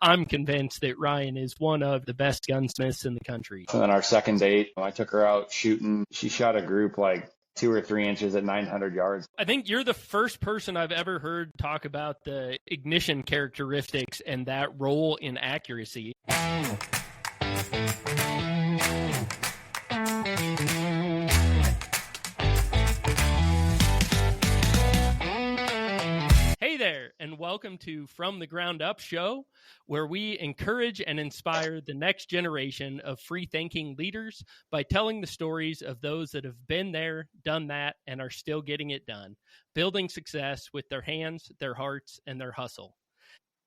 I'm convinced that Ryan is one of the best gunsmiths in the country. And then our second date, I took her out shooting. She shot a group like 2 or 3 inches at 900 yards. I think you're the first person I've ever heard talk about the ignition characteristics and that role in accuracy. Hey there, and welcome to From the Ground Up show, where we encourage and inspire the next generation of free-thinking leaders by telling the stories of those that have been there, done that, and are still getting it done, building success with their hands, their hearts, and their hustle.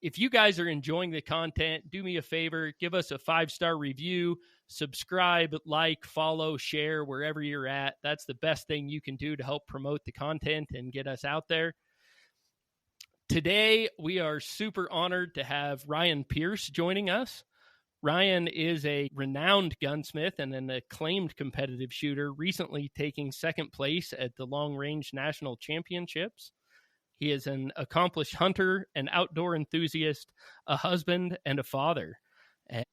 If you guys are enjoying the content, do me a favor, give us a 5-star review, subscribe, like, follow, share, wherever you're at. That's the best thing you can do to help promote the content and get us out there. Today, we are super honored to have Ryan Pierce joining us. Ryan is a renowned gunsmith and an acclaimed competitive shooter, recently taking second place at the Long Range National Championships. He is an accomplished hunter, an outdoor enthusiast, a husband, and a father. And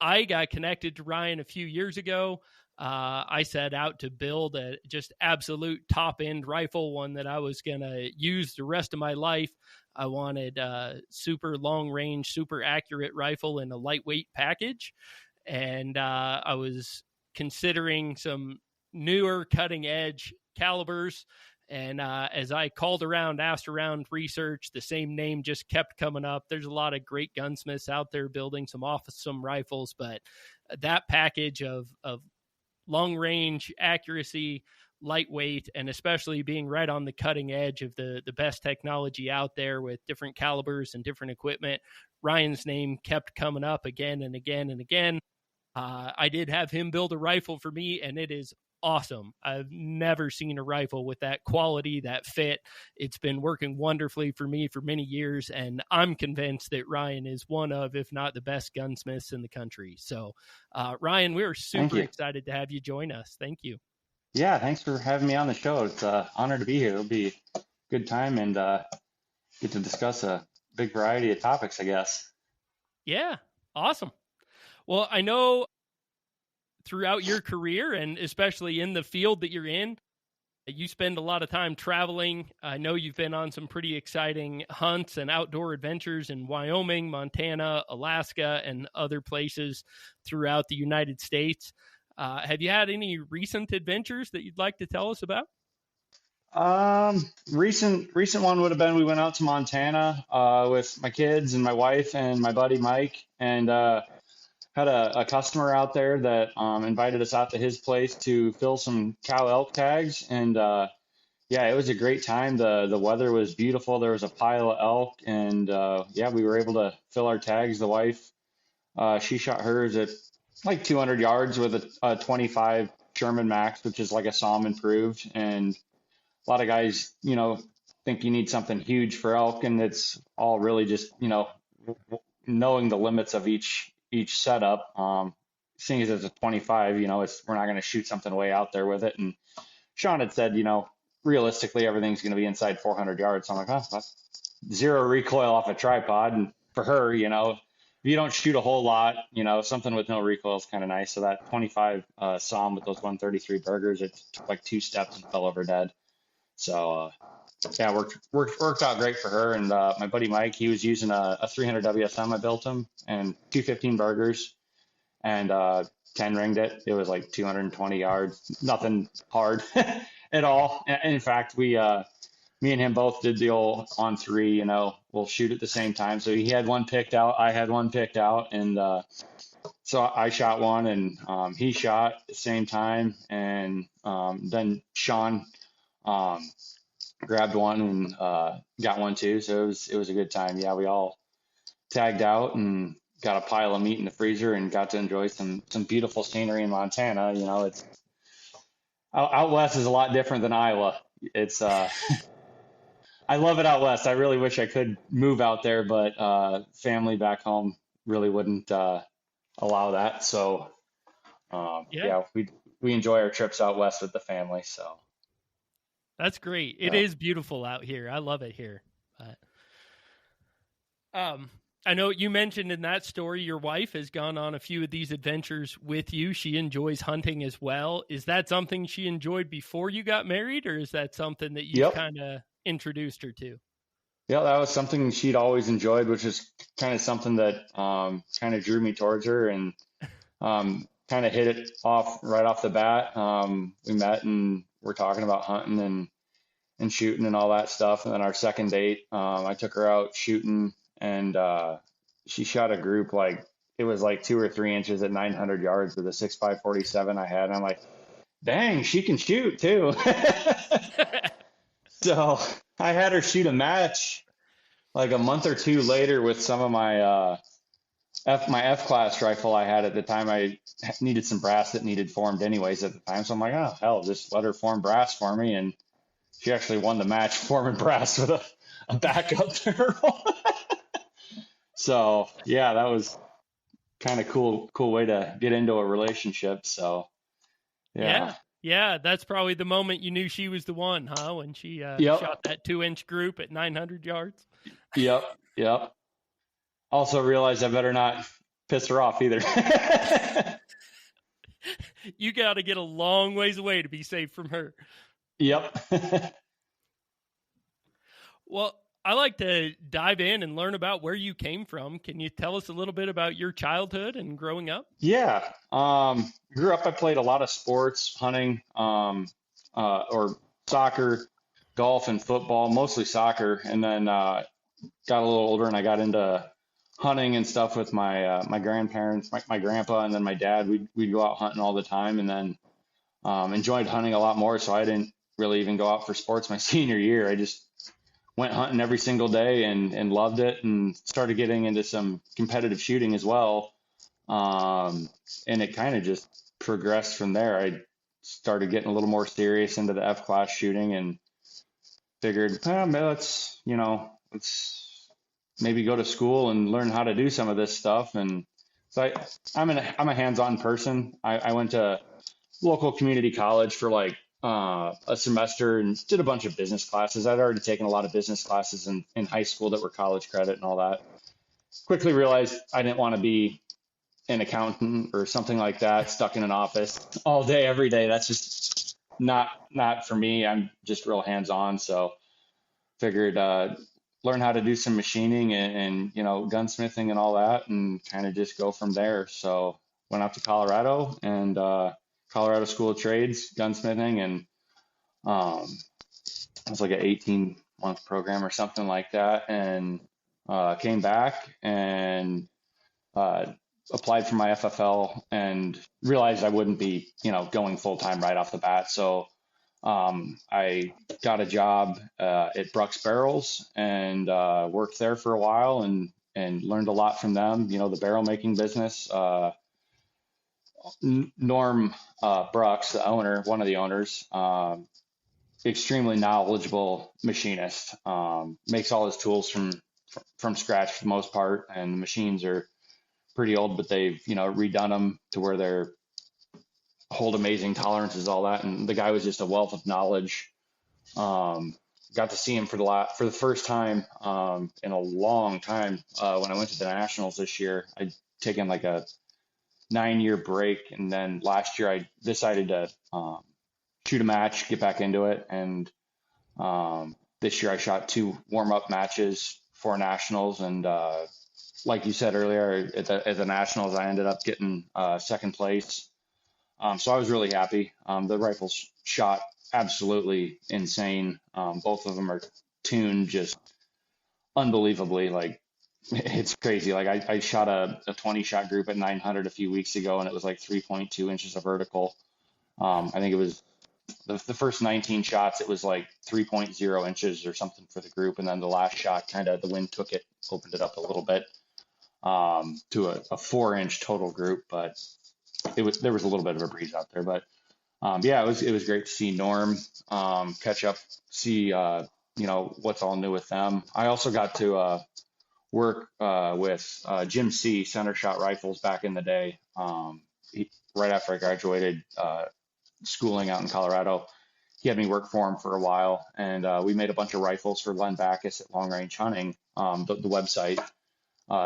I got connected to Ryan a few years ago. I set out to build a just absolute top-end rifle, one that I was going to use the rest of my life. I wanted a super long-range, super accurate rifle in a lightweight package. And I was considering some newer cutting-edge calibers. And as I called around, asked around, researched, the same name just kept coming up. There's a lot of great gunsmiths out there building some awesome rifles, but that package of long range, accuracy, lightweight, and especially being right on the cutting edge of the best technology out there with different calibers and different equipment, Ryan's name kept coming up again and again and again. I did have him build a rifle for me, and it is awesome. I've never seen a rifle with that quality, that fit. It's been working wonderfully for me for many years, and I'm convinced that Ryan is one of, if not the best gunsmiths in the country. So, Ryan, we are super excited to have you join us. Thank you. Yeah, thanks for having me on the show. It's an honor to be here. It'll be a good time and get to discuss a big variety of topics, I guess. Yeah, awesome. Well, I know throughout your career, and especially in the field that you're in, you spend a lot of time traveling. I know you've been on some pretty exciting hunts and outdoor adventures in Wyoming, Montana, Alaska, and other places throughout the United States. Have you had any recent adventures that you'd like to tell us about? Recent one would have been we went out to Montana with my kids and my wife and my buddy Mike, and had a customer out there that invited us out to his place to fill some cow elk tags. And yeah, it was a great time. The weather was beautiful. There was a pile of elk, and yeah, we were able to fill our tags. The wife, she shot hers at like 200 yards with a 25 Sherman Max, which is like a SAUM improved. And a lot of guys, think you need something huge for elk, and it's all really just, knowing the limits of each setup. Seeing as it's a 25, we're not going to shoot something way out there with it. And Sean had said, realistically, everything's going to be inside 400 yards. So I'm like, that's zero recoil off a tripod. And for her, if you don't shoot a whole lot, something with no recoil is kind of nice. So that 25 SAUM with those 133 burgers, it took like 2 steps and fell over dead. So yeah, worked out great for her. And my buddy Mike, he was using a 300 WSM. I built him, and 215 burgers, and 10 ringed it. It was like 220 yards, nothing hard at all. And in fact, me and him both did the old on 3. We'll shoot at the same time. So he had one picked out, I had one picked out, and so I shot one, and he shot at the same time, and then Sean grabbed one and got one too. So it was a good time. Yeah, we all tagged out and got a pile of meat in the freezer and got to enjoy some beautiful scenery in Montana. It's out west is a lot different than Iowa. It's I love it out west. I really wish I could move out there, but family back home really wouldn't allow that. So yeah, we enjoy our trips out west with the family. So. That's great. It is beautiful out here. I love it here. I know you mentioned in that story your wife has gone on a few of these adventures with you. She enjoys hunting as well. Is that something she enjoyed before you got married, or is that something that you've Yep. kind of introduced her to? Yeah, that was something she'd always enjoyed, which is kind of something that kind of drew me towards her and kind of hit it off right off the bat. We met and we're talking about hunting and shooting and all that stuff. And then our second date, I took her out shooting and she shot a group like it was like 2 or 3 inches at 900 yards with a 6.5 47 I had. And I'm like, dang, she can shoot too. So I had her shoot a match like a month or two later with some of my my F class rifle I had at the time. I needed some brass that needed formed anyways at the time. So I'm like, oh hell, just let her form brass for me. And she actually won the match forming brass with a backup barrel. So yeah, that was kind of cool way to get into a relationship. So yeah. Yeah. Yeah, that's probably the moment you knew she was the one, huh? When she shot Yep. that 2-inch group at 900 yards. Yep. Yep. Also realized I better not piss her off either. You got to get a long ways away to be safe from her. Yep. Well, I like to dive in and learn about where you came from. Can you tell us a little bit about your childhood and growing up? Yeah. Grew up, I played a lot of sports, hunting, or soccer, golf, and football, mostly soccer. And then got a little older and I got into hunting and stuff with my grandparents, my grandpa, and then my dad. We'd go out hunting all the time, and then enjoyed hunting a lot more. So I didn't really even go out for sports my senior year. I just went hunting every single day and loved it, and started getting into some competitive shooting as well. And it kind of just progressed from there. I started getting a little more serious into the F class shooting and figured, let's maybe go to school and learn how to do some of this stuff. And so I'm a hands-on person. I went to local community college for like a semester and did a bunch of business classes. I'd already taken a lot of business classes in high school that were college credit and all that. Quickly realized I didn't want to be an accountant or something like that, stuck in an office all day, every day. That's just not for me. I'm just real hands-on. So figured learn how to do some machining and gunsmithing and all that, and kind of just go from there. So went out to Colorado and Colorado School of Trades, gunsmithing, and it was like an 18-month program or something like that. And came back and applied for my FFL and realized I wouldn't be, going full time right off the bat. So I got a job at Brooks Barrels and worked there for a while and learned a lot from them. The barrel making business. Norm Brooks, the owner, one of the owners, extremely knowledgeable machinist. Makes all his tools from scratch for the most part, and the machines are pretty old, but they've redone them to where they're hold amazing tolerances, all that. And the guy was just a wealth of knowledge. Got to see him for the first time in a long time when I went to the Nationals this year. I'd taken like a 9-year break, and then last year I decided to shoot a match, get back into it, and this year I shot 2 warm-up matches for Nationals, and like you said earlier, at the Nationals I ended up getting second place. So I was really happy. The rifles shot absolutely insane. Both of them are tuned just unbelievably. Like, it's crazy. Like I shot a 20 shot group at 900 a few weeks ago, and it was like 3.2 inches of vertical. I think it was the first 19 shots, it was like 3.0 inches or something for the group. And then the last shot, kind of the wind took it, opened it up a little bit to a 4-inch total group. But there was a little bit of a breeze out there. But yeah, it was great to see Norm, catch up, see what's all new with them. I also got to work with Jim C. Center Shot Rifles back in the day. Right after I graduated schooling out in Colorado, he had me work for him for a while, and we made a bunch of rifles for Len Backus at Long Range Hunting, the website.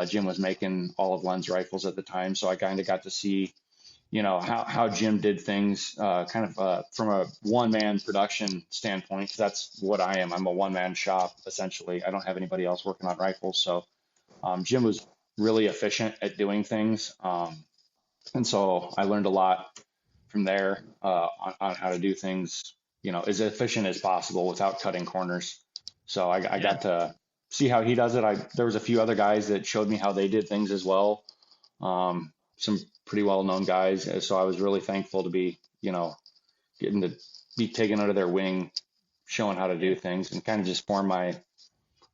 Jim was making all of Len's rifles at the time, so I kind of got to see, how Jim did things, from a one-man production standpoint, because that's what I am. I'm a one-man shop, essentially. I don't have anybody else working on rifles. So Jim was really efficient at doing things. And so I learned a lot from there on how to do things, as efficient as possible without cutting corners. So I got to see how he does it. There was a few other guys that showed me how they did things as well. Some pretty well-known guys. So I was really thankful to be, getting to be taken under their wing, showing how to do things, and kind of just form my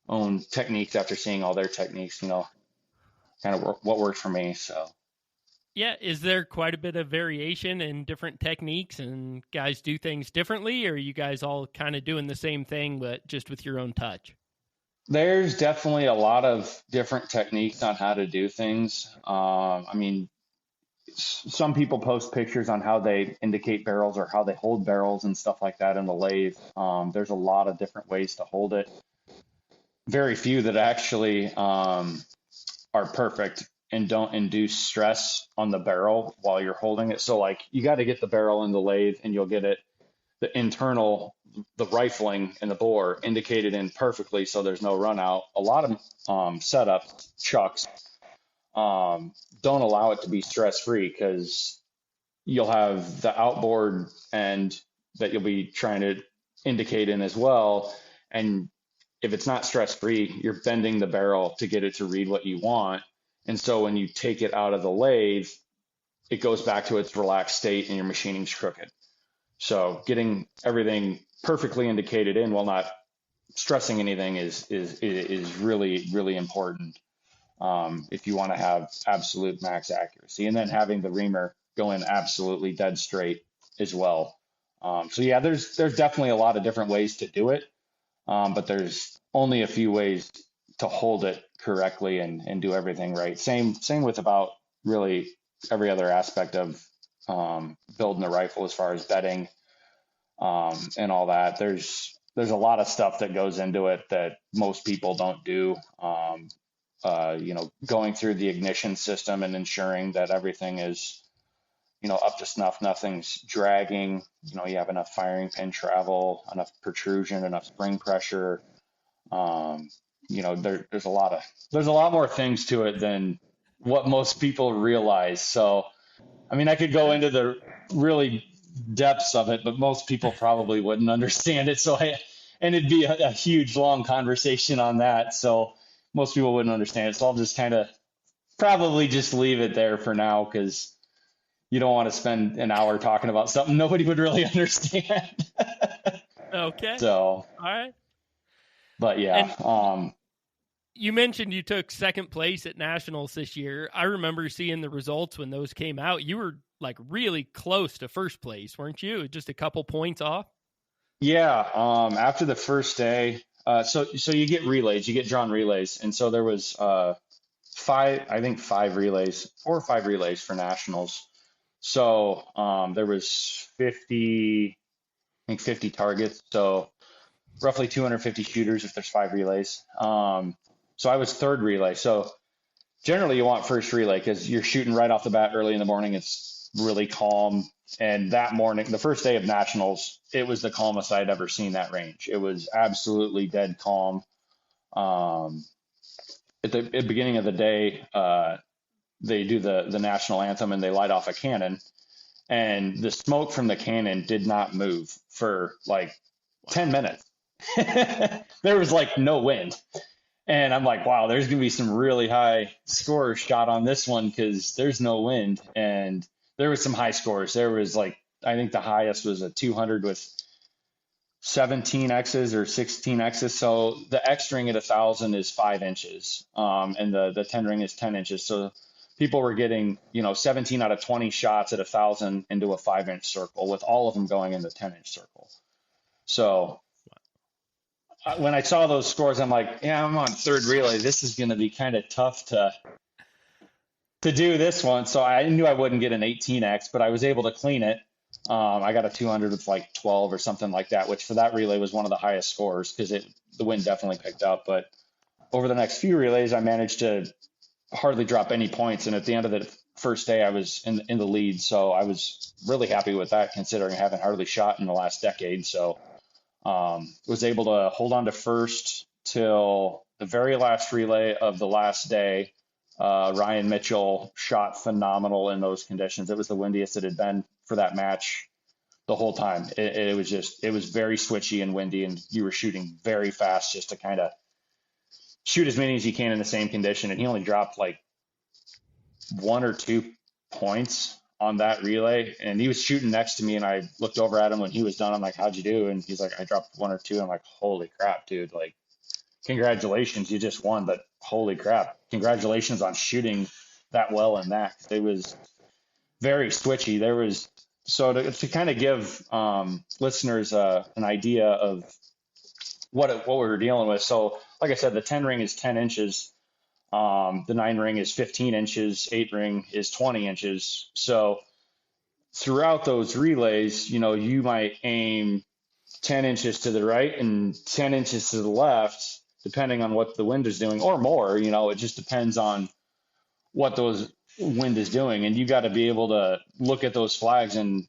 own techniques after seeing all their techniques, kind of what worked for me. So. Yeah, is there quite a bit of variation in different techniques and guys do things differently, or are you guys all kind of doing the same thing, but just with your own touch? There's definitely a lot of different techniques on how to do things. Some people post pictures on how they indicate barrels or how they hold barrels and stuff like that in the lathe. There's a lot of different ways to hold it. Very few that actually are perfect and don't induce stress on the barrel while you're holding it. So like you got to get the barrel in the lathe and you'll get it, the rifling and the bore indicated in perfectly so there's no run out. A lot of setups, chucks, don't allow it to be stress-free because you'll have the outboard end that you'll be trying to indicate in as well. And if it's not stress-free, you're bending the barrel to get it to read what you want. And so when you take it out of the lathe, it goes back to its relaxed state and your machining's crooked. So getting everything perfectly indicated in while not stressing anything is really, really important if you want to have absolute max accuracy. And then having the reamer go in absolutely dead straight as well. So yeah, there's definitely a lot of different ways to do it, but there's only a few ways to hold it correctly and do everything right. Same with about really every other aspect of building a rifle as far as bedding and all that. There's a lot of stuff that goes into it that most people don't do. Going through the ignition system and ensuring that everything is, up to snuff, nothing's dragging, you have enough firing pin travel, enough protrusion, enough spring pressure. There's a lot more things to it than what most people realize. So, I could go into the really depths of it, but most people probably wouldn't understand it. And it'd be a huge, long conversation on that. So most people wouldn't understand it. So I'll just kind of probably just leave it there for now because you don't want to spend an hour talking about something nobody would really understand. Okay. So, all right. But yeah. And you mentioned you took second place at nationals this year. I remember seeing the results when those came out. You were like really close to first place, weren't you? Just a couple points off. Yeah. After the first day, so you get relays, you get drawn relays. And so there was 4 or 5 relays for nationals. So there was 50 targets. So roughly 250 shooters if there's 5 relays. So I was third relay. So generally you want first relay because you're shooting right off the bat early in the morning. It's really calm. And that morning, the first day of nationals, it was the calmest I'd ever seen that range. It was absolutely dead calm. At the beginning of the day, they do the national anthem and they light off a cannon. And the smoke from the cannon did not move for like 10 minutes. There was like no wind. And I'm like, wow, there's going to be some really high scores shot on this one because there's no wind. And there was some high scores. There was like, I think the highest was a 200 with 17 X's or 16 X's. So the X ring at 1,000 is 5 inches. And the 10 ring is 10 inches. So people were getting, 17 out of 20 shots at 1,000 into a 5-inch circle with all of them going in the 10-inch circle. So when I saw those scores, I'm like, yeah, I'm on third relay. This is going to be kind of tough to do this one. So I knew I wouldn't get an 18X, but I was able to clean it. I got a 200 with like 12 or something like that, which for that relay was one of the highest scores because the wind definitely picked up. But over the next few relays, I managed to hardly drop any points. And at the end of the first day, I was in the lead. So I was really happy with that, considering I haven't hardly shot in the last decade. So was able to hold on to first till the very last relay of the last day. Ryan Mitchell shot phenomenal in those conditions. It was the windiest it had been for that match the whole time. It was very switchy and windy, and you were shooting very fast just to kind of shoot as many as you can in the same condition. And he only dropped like 1 or 2 points on that relay. And he was shooting next to me, and I looked over at him when he was done. I'm like, how'd you do? And he's like, I dropped 1 or 2. I'm like, holy crap, dude. Like, congratulations, you just won, but holy crap, congratulations on shooting that well in that. It was very switchy. There was, so to kind of give listeners an idea of what we were dealing with. So like I said, the 10 ring is 10 inches. The 9 ring is 15 inches. 8 ring is 20 inches. So throughout those relays, you might aim 10 inches to the right and 10 inches to the left, depending on what the wind is doing, or more. It just depends on what those wind is doing. And you got to be able to look at those flags and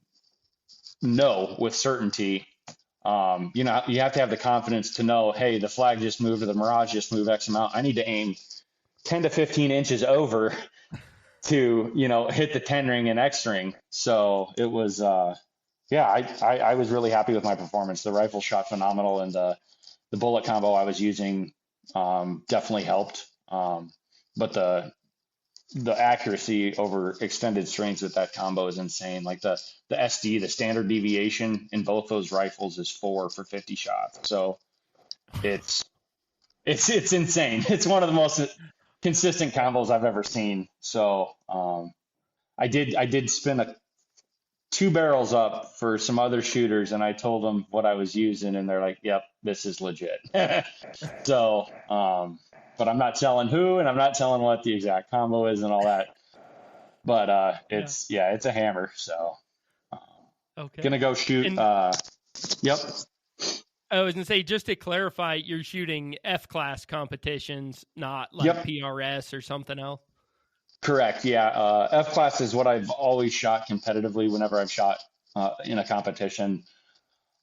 know with certainty. You have to have the confidence to know, hey, the flag just moved or the mirage just moved X amount. I need to aim 10 to 15 inches over to, hit the 10 ring and X ring. So it was, I was really happy with my performance. The rifle shot phenomenal, and the bullet combo I was using definitely helped. But the accuracy over extended strings with that combo is insane. Like the SD, the standard deviation in both those rifles is 4 for 50 shots. So it's insane. It's one of the most consistent combos I've ever seen. So I did spin 2 barrels up for some other shooters, and I told them what I was using, and they're like, yep, this is legit. So but I'm not telling who, and I'm not telling what the exact combo is and all that. But it's a hammer. So okay, gonna go shoot. Yep. I was gonna say, just to clarify, you're shooting F-class competitions, not like PRS or something else. Correct. Yeah. F-class is what I've always shot competitively whenever I've shot in a competition.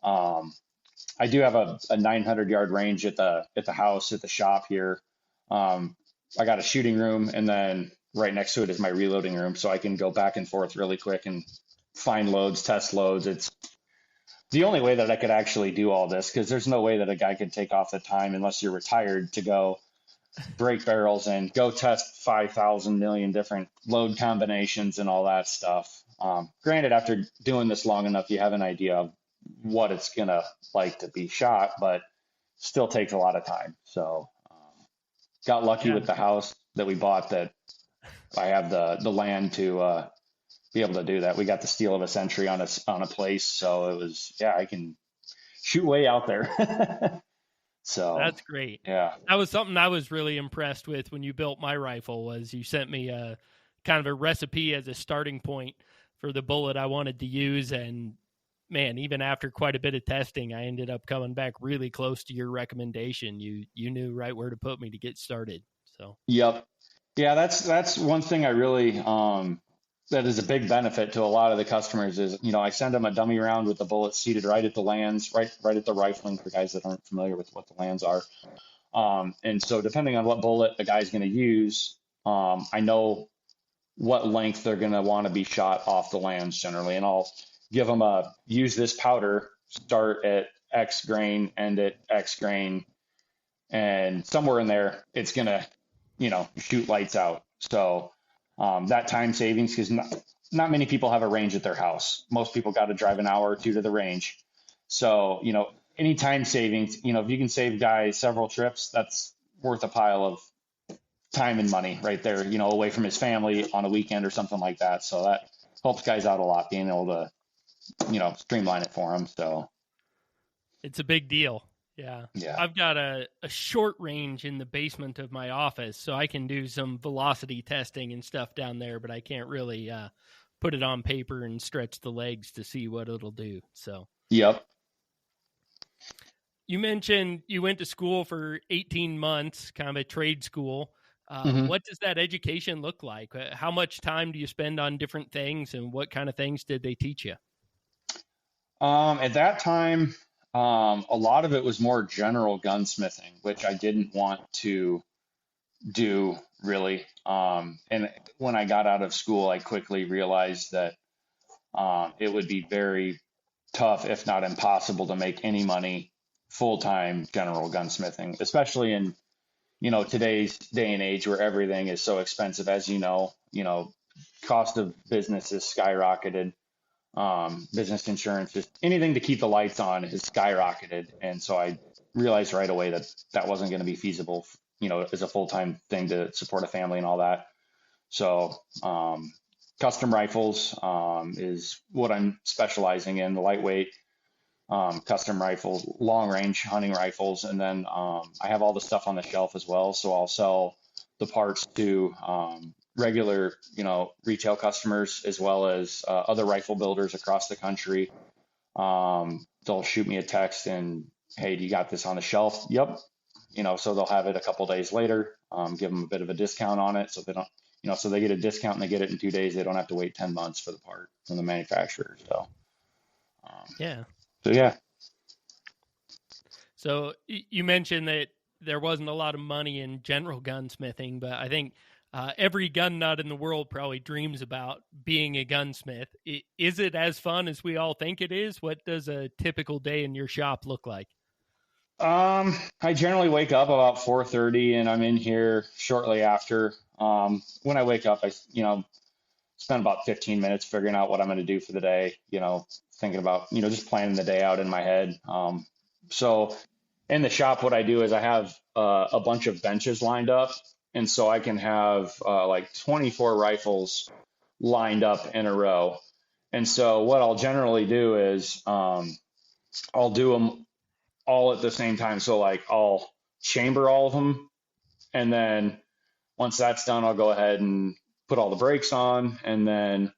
I do have a 900-yard range at the house, at the shop here. I got a shooting room, and then right next to it is my reloading room, so I can go back and forth really quick and find loads, test loads. It's the only way that I could actually do all this, because there's no way that a guy could take off the time unless you're retired to go break barrels and go test 5,000 million different load combinations and all that stuff. Granted, after doing this long enough, you have an idea of what it's gonna like to be shot, but still takes a lot of time. So got lucky with the house that we bought, that I have the land to be able to do that. We got the steel of a century on a place, so it was, I can shoot way out there. So that's great. Yeah, that was something I was really impressed with when you built my rifle. Was you sent me a kind of a recipe as a starting point for the bullet I wanted to use, and man, even after quite a bit of testing, I ended up coming back really close to your recommendation. You knew right where to put me to get started. So yep, yeah, that's one thing I really that is a big benefit to a lot of the customers is, I send them a dummy round with the bullets seated right at the lands, right at the rifling, for guys that aren't familiar with what the lands are. And so depending on what bullet the guy's going to use, I know what length they're going to want to be shot off the lands generally. And I'll give them use this powder, start at X grain, end at X grain, and somewhere in there, it's going to, shoot lights out. So that time savings, because not many people have a range at their house. Most people got to drive an hour or 2 to the range. So, any time savings, if you can save guys several trips, that's worth a pile of time and money right there, away from his family on a weekend or something like that. So that helps guys out a lot, being able to, streamline it for them. So it's a big deal. Yeah. I've got a short range in the basement of my office, so I can do some velocity testing and stuff down there, but I can't really put it on paper and stretch the legs to see what it'll do. So, yep. You mentioned you went to school for 18 months, kind of a trade school. Hmm. What does that education look like? How much time do you spend on different things, and what kind of things did they teach you? At that time, a lot of it was more general gunsmithing, which I didn't want to do really. And when I got out of school, I quickly realized that it would be very tough, if not impossible, to make any money full time general gunsmithing, especially in today's day and age where everything is so expensive. As cost of business is skyrocketed. Business insurance, just anything to keep the lights on has skyrocketed. And so I realized right away that that wasn't going to be feasible, as a full-time thing to support a family and all that. So, custom rifles, is what I'm specializing in, the lightweight, custom rifles, long range hunting rifles. And then, I have all the stuff on the shelf as well. So I'll sell the parts to, regular, retail customers as well as other rifle builders across the country. They'll shoot me a text and, hey, do you got this on the shelf? Yep. So they'll have it a couple days later, give them a bit of a discount on it. So they don't, so they get a discount and they get it in 2 days. They don't have to wait 10 months for the part from the manufacturer. So, Yeah. so yeah. So you mentioned that there wasn't a lot of money in general gunsmithing, but I think every gun nut in the world probably dreams about being a gunsmith. Is it as fun as we all think it is? What does a typical day in your shop look like? I generally wake up about 4:30 and I'm in here shortly after. When I wake up, I, spend about 15 minutes figuring out what I'm going to do for the day, thinking about, just planning the day out in my head. So in the shop, what I do is I have a bunch of benches lined up. And so I can have like 24 rifles lined up in a row. And so what I'll generally do is I'll do them all at the same time. So like I'll chamber all of them. And then once that's done, I'll go ahead and put all the brakes on. And then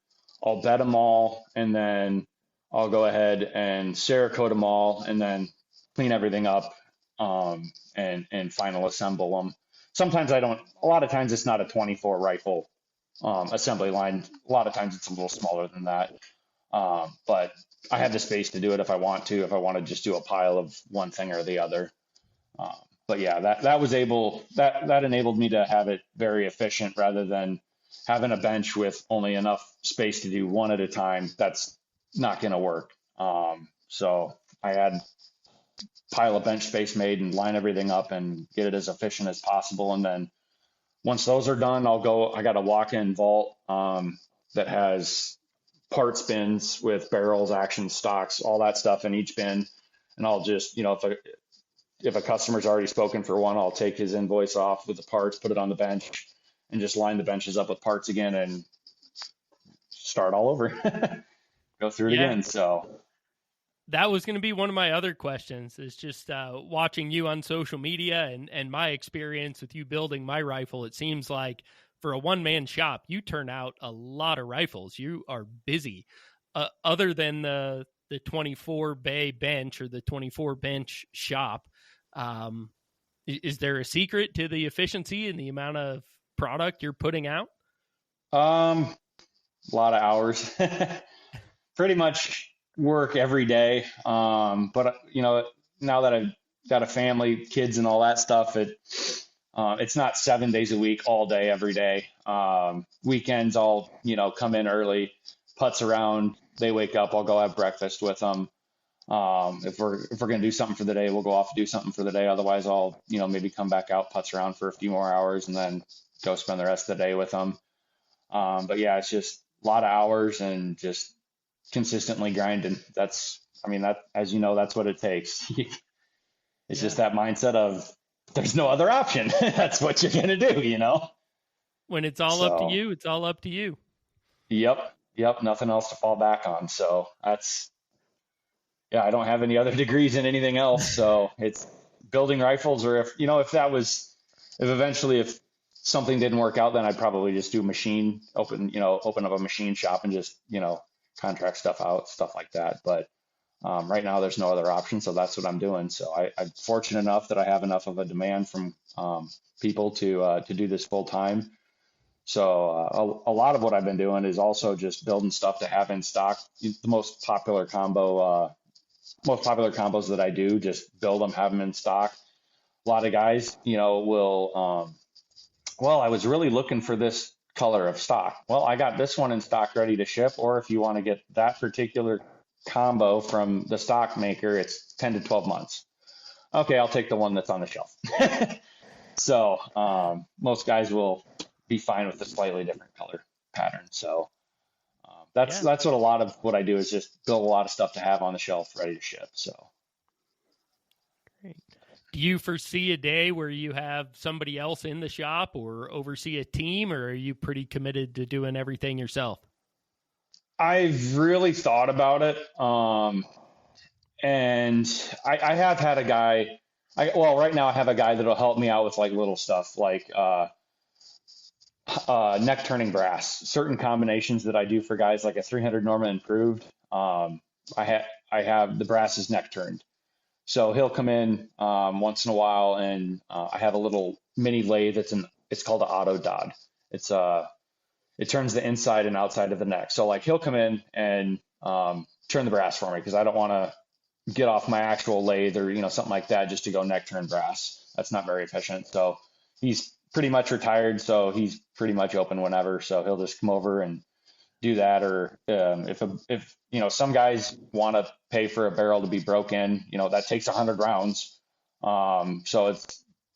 I'll bed them all. And then I'll go ahead and Cerakote them all. And then clean everything up, and final assemble them. Sometimes I don't, a lot of times it's not a 24 rifle assembly line. A lot of times it's a little smaller than that. But I have the space to do it if I want to, if I want to just do a pile of one thing or the other. Um, but yeah, that enabled me to have it very efficient rather than having a bench with only enough space to do one at a time. That's not going to work. So I had pile of bench space made and line everything up and get it as efficient as possible. And then once those are done, I got a walk-in vault that has parts bins with barrels, action stocks, all that stuff in each bin. And I'll just, if a customer's already spoken for one, I'll take his invoice off with the parts, put it on the bench, and just line the benches up with parts again and start all over. Go through it again. So that was going to be one of my other questions, is just watching you on social media and my experience with you building my rifle. It seems like for a one-man shop, you turn out a lot of rifles. You are busy. Other than the 24 bay bench or the 24 bench shop, is there a secret to the efficiency and the amount of product you're putting out? A lot of hours. Pretty much work every day. But now that I've got a family, kids, and all that stuff, it's not 7 days a week, all day, every day. Weekends, I'll come in early, putz around. They wake up, I'll go have breakfast with them. If we're gonna do something for the day, we'll go off and do something for the day. Otherwise, I'll maybe come back out, putz around for a few more hours, and then go spend the rest of the day with them. But yeah, it's just a lot of hours and just consistently grinding. That, as that's what it takes. It's just that mindset of there's no other option. That's what you're going to do. When it's all up to you, it's all up to you. Yep. Nothing else to fall back on. So I don't have any other degrees in anything else. So it's building rifles, or if something didn't work out, then I'd probably just do open up a machine shop and just, contract stuff out, stuff like that. But Right now, there's no other option, so that's what I'm doing. So I'm fortunate enough that I have enough of a demand from people to do this full time. So a lot of what I've been doing is also just building stuff to have in stock. The most popular combos that I do, just build them, have them in stock. A lot of guys, will, well, I was really looking for this color of stock. Well, I got this one in stock ready to ship. Or if you want to get that particular combo from the stock maker, it's 10 to 12 months. Okay, I'll take the one that's on the shelf. So most guys will be fine with a slightly different color pattern. So that's what a lot of what I do is just build a lot of stuff to have on the shelf ready to ship. So. Great. Do you foresee a day where you have somebody else in the shop or oversee a team, or are you pretty committed to doing everything yourself? I've really thought about it. And I have had a guy, right now I have a guy that'll help me out with like little stuff like neck turning brass, certain combinations that I do for guys like a 300 Norma improved. I have the brass is neck turned. So he'll come in once in a while, and I have a little mini lathe. It's called an auto dod. It turns the inside and outside of the neck. So like he'll come in and turn the brass for me because I don't want to get off my actual lathe or something like that just to go neck turn brass. That's not very efficient. So he's pretty much retired, so he's pretty much open whenever. So he'll just come over and do that. Or if some guys want to pay for a barrel to be broken, that takes 100 rounds. So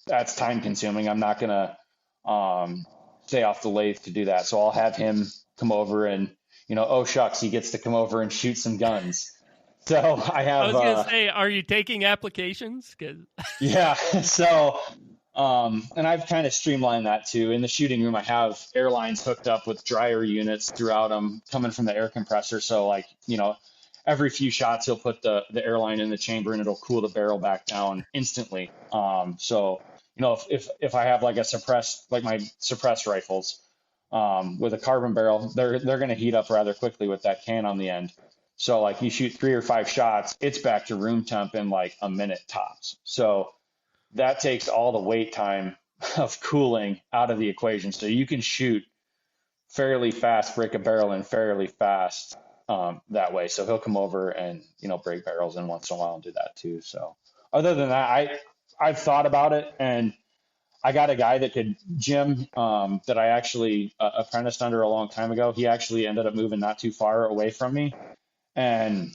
that's time consuming. I'm not gonna stay off the lathe to do that. So I'll have him come over and oh shucks, he gets to come over and shoot some guns. So I was gonna say, are you taking applications? Yeah. So and I've kind of streamlined that too. In the shooting room, I have airlines hooked up with dryer units throughout them coming from the air compressor. So like, every few shots, he'll put the airline in the chamber and it'll cool the barrel back down instantly. So, if I have like my suppressed rifles, with a carbon barrel, they're going to heat up rather quickly with that can on the end. So like you shoot 3 or 5 shots, it's back to room temp in like a minute tops. So that takes all the wait time of cooling out of the equation. So you can shoot fairly fast, break a barrel in fairly fast that way. So he'll come over and, break barrels in once in a while and do that too. So other than that, I've thought about it, and I got a guy Jim, that I actually apprenticed under a long time ago. He actually ended up moving not too far away from me. And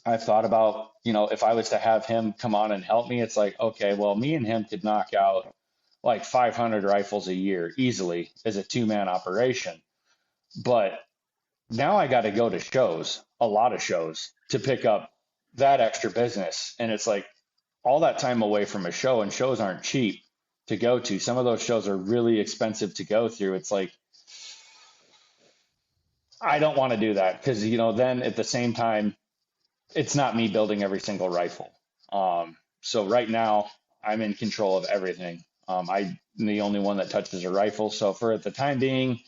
I've thought about, if I was to have him come on and help me, it's like, okay, well, me and him could knock out like 500 rifles a year easily as a 2-man operation. But now I got to go to a lot of shows to pick up that extra business. And it's like all that time away from a show, and shows aren't cheap to go to. Some of those shows are really expensive to go through. It's like, I don't want to do that because, then at the same time, it's not me building every single rifle. So right now I'm in control of everything. I'm the only one that touches a rifle. So for the time being,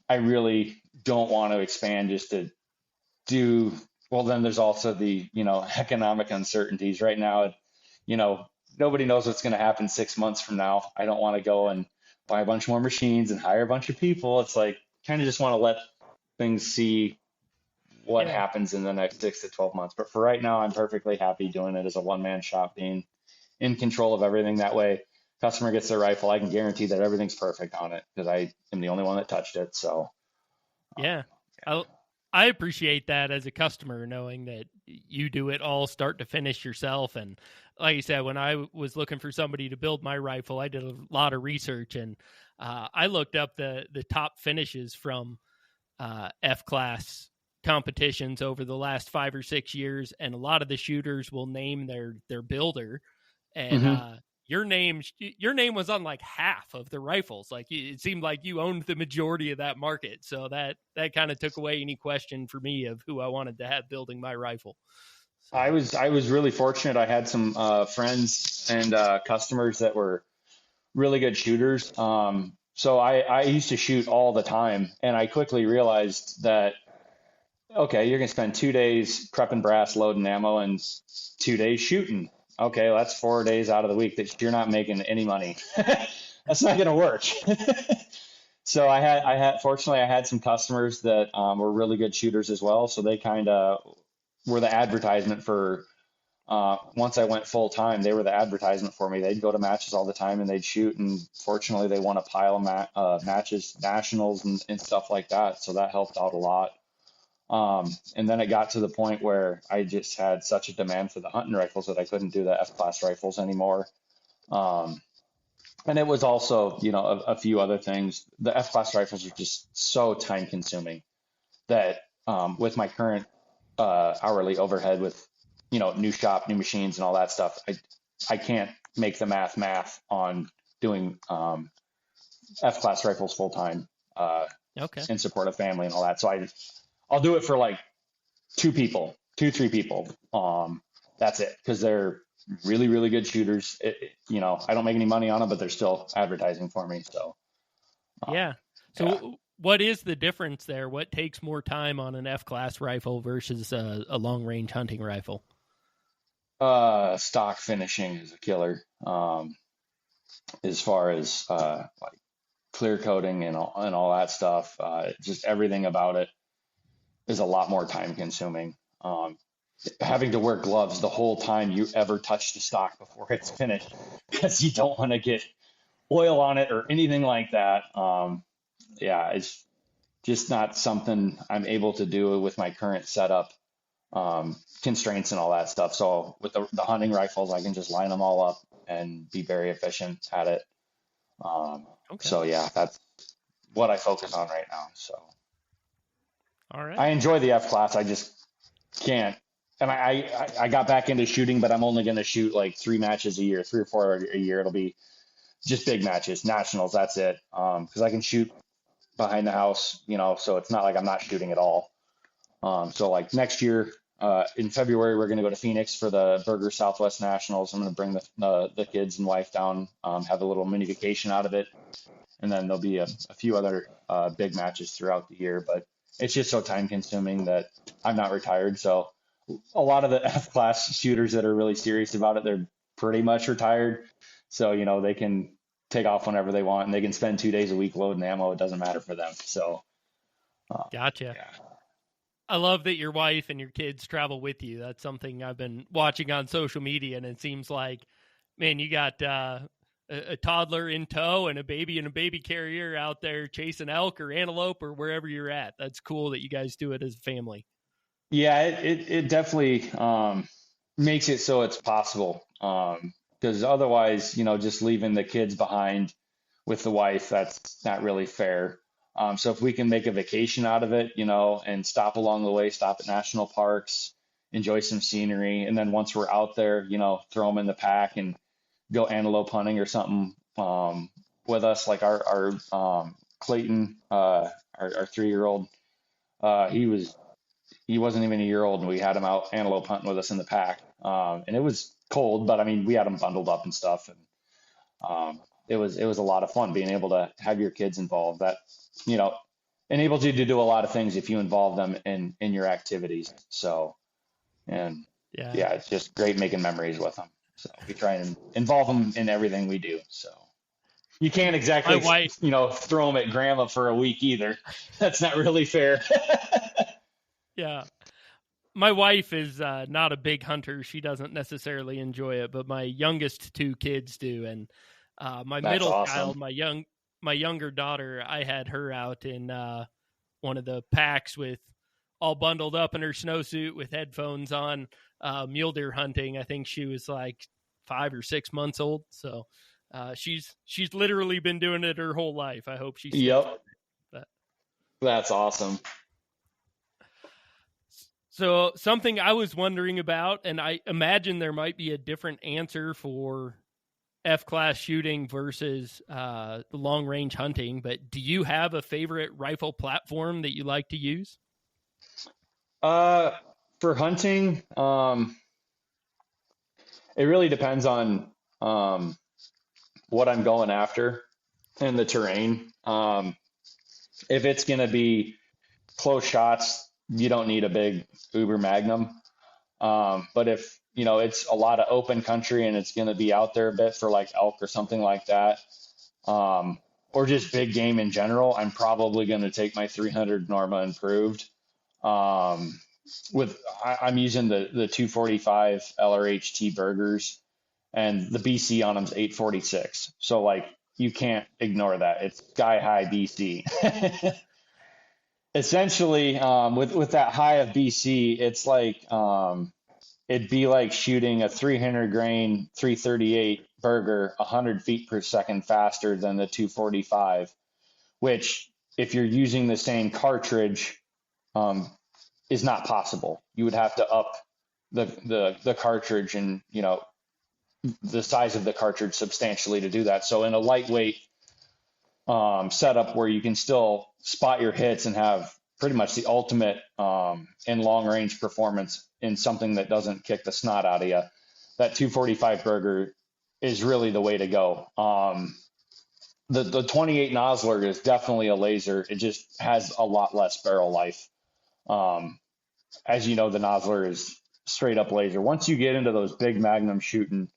I really don't want to expand just to do, well, then there's also the, economic uncertainties right now. Nobody knows what's going to happen 6 months from now. I don't want to go and buy a bunch more machines and hire a bunch of people. It's like, kind of just want to let things see what happens in the next 6 to 12 months. But for right now, I'm perfectly happy doing it as a one-man shop, being in control of everything. That way, customer gets their rifle, I can guarantee that everything's perfect on it because I am the only one that touched it. So, yeah, I appreciate that as a customer, knowing that you do it all start to finish yourself. And like you said, when I was looking for somebody to build my rifle, I did a lot of research, and I looked up the top finishes from F-class competitions over the last 5 or 6 years, and a lot of the shooters will name their builder, and your name was on like half of the rifles. Like it seemed like you owned the majority of that market, so that kind of took away any question for me of who I wanted to have building my rifle. So. I was really fortunate. I had some friends and customers that were really good shooters. So I used to shoot all the time, and I quickly realized that Okay, you're gonna spend 2 days prepping brass, loading ammo, and 2 days shooting. Okay, well, that's 4 days out of the week that you're not making any money. That's not gonna work. So fortunately, I had some customers that were really good shooters as well. So they kind of were the advertisement for, once I went full time, they were the advertisement for me. They'd go to matches all the time and they'd shoot. And fortunately, they won a pile of matches, nationals and stuff like that. So that helped out a lot. And then it got to the point where I just had such a demand for the hunting rifles that I couldn't do the F-class rifles anymore. Um, and it was also, a few other things. The F-class rifles are just so time consuming that, with my current hourly overhead with, new shop, new machines and all that stuff, I can't make the math on doing F-class rifles full time Okay. in support of family and all that. So I'll do it for like three people. That's it, because they're really, really good shooters. I don't make any money on them, but they're still advertising for me. So, Yeah. So yeah. what is the difference there? What takes more time on an F-class rifle versus a long-range hunting rifle? Stock finishing is a killer. As far as like clear coating and all that stuff, just everything about it is a lot more time consuming. Having to wear gloves the whole time you ever touch the stock before it's finished, because you don't want to get oil on it or anything like that. Yeah, it's just not something I'm able to do with my current setup, constraints and all that stuff. So with the hunting rifles, I can just line them all up and be very efficient at it. Okay. So yeah, that's what I focus on right now. So All right. I enjoy the F class. I just can't. And I got back into shooting, but I'm only going to shoot like 3 matches a year, 3 or 4 a year. It'll be just big matches, nationals. That's it. Because I can shoot behind the house, so it's not like I'm not shooting at all. So like next year, in February, we're going to go to Phoenix for the Burger Southwest Nationals. I'm going to bring the kids and wife down, have a little mini vacation out of it. And then there'll be a few other big matches throughout the year. But it's just so time consuming that I'm not retired. So a lot of the F-class shooters that are really serious about it, they're pretty much retired. So, they can take off whenever they want and they can spend 2 days a week loading ammo. It doesn't matter for them. So, Gotcha. yeah. I love that your wife and your kids travel with you. That's something I've been watching on social media, and it seems like, man, you got a toddler in tow and a baby in a baby carrier out there chasing elk or antelope or wherever you're at. That's cool that you guys do it as a family. Yeah, it definitely makes it so it's possible. Because otherwise, just leaving the kids behind with the wife, that's not really fair. So if we can make a vacation out of it, and stop along the way, stop at national parks, enjoy some scenery, and then once we're out there, throw them in the pack and go antelope hunting or something, with us, like our Clayton, our 3-year-old, he wasn't even a year old and we had him out antelope hunting with us in the pack. And it was cold, but I mean, we had him bundled up and stuff. And it was a lot of fun being able to have your kids involved. That, enables you to do a lot of things if you involve them in your activities. So, and Yeah. yeah, it's just great making memories with them. So we try and involve them in everything we do. So you can't exactly, My wife, throw them at grandma for a week either. That's not really fair. yeah. My wife is not a big hunter. She doesn't necessarily enjoy it, but my youngest two kids do. And my That's middle awesome. child, my younger daughter, I had her out in one of the packs with all bundled up in her snowsuit with headphones on, mule deer hunting. I think she was like 5 or 6 months old. So she's literally been doing it her whole life. I hope she sticks with Yep. it. But That's awesome. so something I was wondering about, and I imagine there might be a different answer for F-class shooting versus the long-range hunting, but do you have a favorite rifle platform that you like to use? Uh, for hunting, it really depends on what I'm going after and the terrain. If it's going to be close shots, you don't need a big Uber Magnum. But if, it's a lot of open country and it's going to be out there a bit for like elk or something like that, or just big game in general, I'm probably going to take my 300 Norma improved. Um, I'm using the 245 LRHT burgers, and the BC on them is 846. So like you can't ignore that. It's sky high BC. Essentially, with that high of BC, it's like it'd be like shooting a 300 grain 338 burger 100 feet per second faster than the 245, which if you're using the same cartridge, um, is not possible. You would have to up the cartridge and the size of the cartridge substantially to do that. So in a lightweight setup where you can still spot your hits and have pretty much the ultimate in long range performance in something that doesn't kick the snot out of you, that 245 burger is really the way to go. The 28 Nosler is definitely a laser. It just has a lot less barrel life. As you know, the Nosler is straight up laser. Once you get into those big Magnum shooting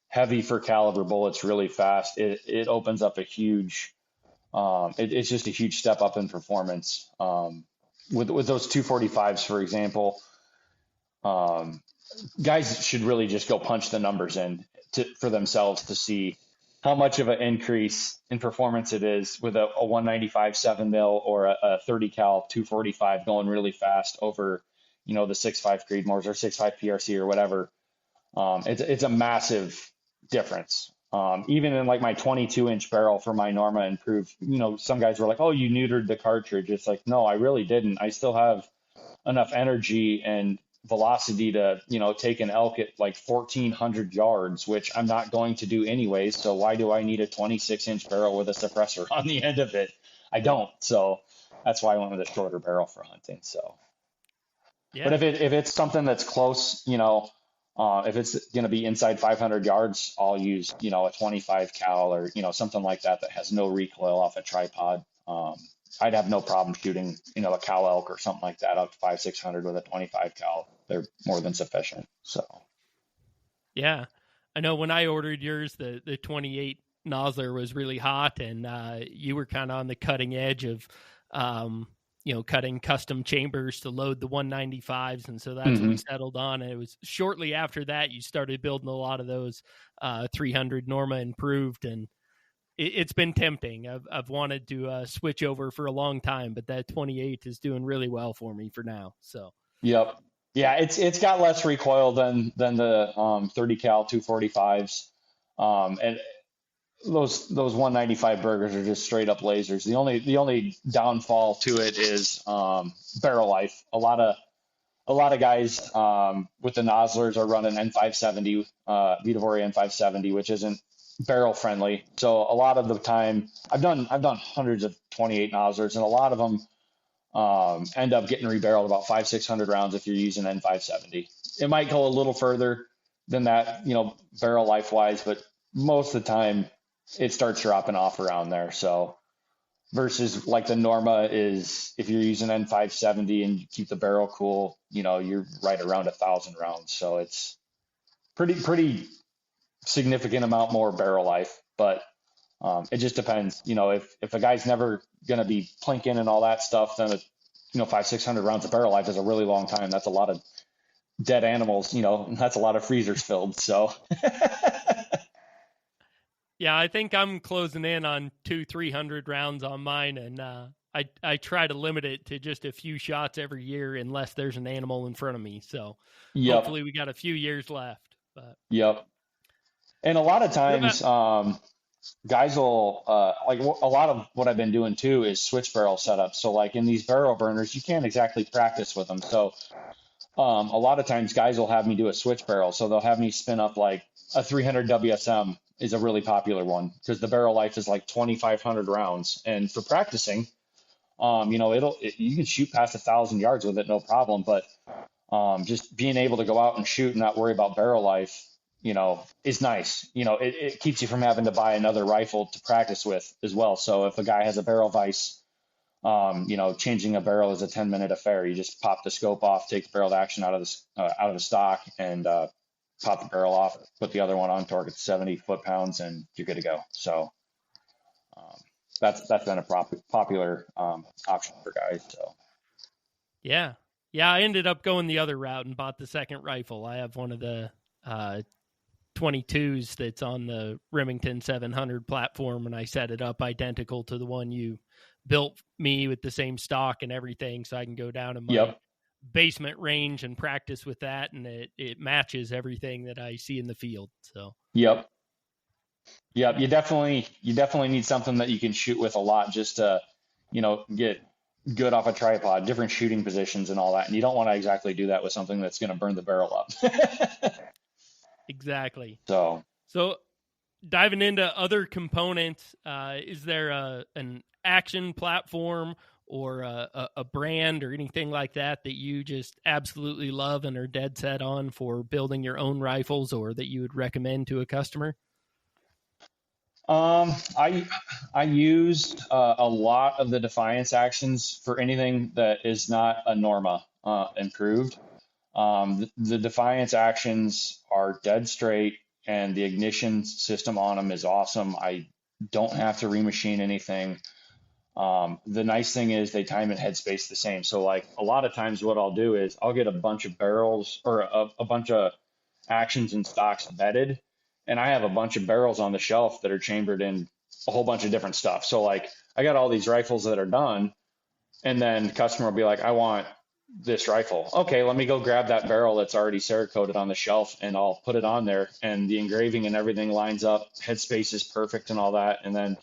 heavy for caliber bullets really fast, it opens up a huge, it's just a huge step up in performance. With those 245s, for example, guys should really just go punch the numbers in for themselves to see how much of an increase in performance it is with a 195 7 mil or a 30 cal 245 going really fast over, the 6.5 Creedmoors or 6.5 PRC or whatever. It's a massive difference. Even in like my 22-inch barrel for my Norma improved, some guys were like, "Oh, you neutered the cartridge." It's like, no, I really didn't. I still have enough energy and velocity to, take an elk at like 1,400 yards, which I'm not going to do anyways. So why do I need a 26-inch barrel with a suppressor on the end of it? I don't. So that's why I went with a shorter barrel for hunting. So, Yeah. but if it's something that's close, if it's going to be inside 500 yards, I'll use, a 25 cal or, something like that that has no recoil off a tripod. I'd have no problem shooting, a cow elk or something like that up to 500-600 with a 25 cal. They're more than sufficient. So, yeah, I know when I ordered yours, the 28 Nosler was really hot, and you were kind of on the cutting edge of, cutting custom chambers to load the 195s. And so that's what we settled on. And it was shortly after that, you started building a lot of those 300 Norma improved, and it's been tempting. I've wanted to switch over for a long time, but that 28 is doing really well for me for now. So, yep. Yeah, it's got less recoil than the 30 cal 245s. And those 195 burgers are just straight up lasers. The only downfall to it is barrel life. A lot of guys with the Noslers are running N570, Vitavori N570, which isn't barrel friendly. So a lot of the time, I've done hundreds of 28 Noslers, and a lot of them end up getting rebarreled about 500-600 rounds if you're using N570. It might go a little further than that, barrel life wise, but most of the time it starts dropping off around there. So versus like the Norma is, if you're using N570 and you keep the barrel cool, you're right around 1,000 rounds. So it's pretty significant amount more barrel life, but it just depends. If a guy's never going to be plinking and all that stuff, then 500-600 rounds of barrel life is a really long time. That's a lot of dead animals. That's a lot of freezers filled. So. Yeah, I think I'm closing in on 200-300 rounds on mine, and I try to limit it to just a few shots every year unless there's an animal in front of me. So hopefully we got a few years left. But. Yep. And a lot of times, guys will like a lot of what I've been doing too is switch barrel setups. So like in these barrel burners, you can't exactly practice with them. So a lot of times guys will have me do a switch barrel. So they'll have me spin up like a 300 WSM is a really popular one because the barrel life is like 2,500 rounds. And for practicing, you can shoot past 1,000 yards with it, no problem. But just being able to go out and shoot and not worry about barrel life, is nice. It keeps you from having to buy another rifle to practice with as well. So if a guy has a barrel vise Changing a barrel is a 10-minute affair. You just pop the scope off, take the barreled action out of the stock, and pop the barrel off, put the other one on, torque at 70 foot-pounds, and you're good to go. So um, that's been a popular option for guys. So yeah, I ended up going the other route and bought the second rifle. I have one of the 22s that's on the Remington 700 platform, and I set it up identical to the one you built me with the same stock and everything, so I can go down in my basement range and practice with that, and it matches everything that I see in the field. So Yep. You definitely need something that you can shoot with a lot, just to get good off a tripod, different shooting positions and all that. And you don't want to exactly do that with something that's going to burn the barrel up. exactly. So diving into other components, is there an action platform or a brand or anything like that you just absolutely love and are dead set on for building your own rifles, or that you would recommend to a customer? I use a lot of the Defiance actions for anything that is not a Norma improved. The Defiance actions are dead straight, and the ignition system on them is awesome. I don't have to remachine anything. The nice thing is they time and headspace the same. So like a lot of times what I'll do is I'll get a bunch of barrels or a bunch of actions and stocks vetted, and I have a bunch of barrels on the shelf that are chambered in a whole bunch of different stuff. So like I got all these rifles that are done, and then the customer will be like, I want this rifle. Okay, let me go grab that barrel that's already Cerakoted on the shelf, and I'll put it on there, and the engraving and everything lines up, headspace is perfect and all that. And then,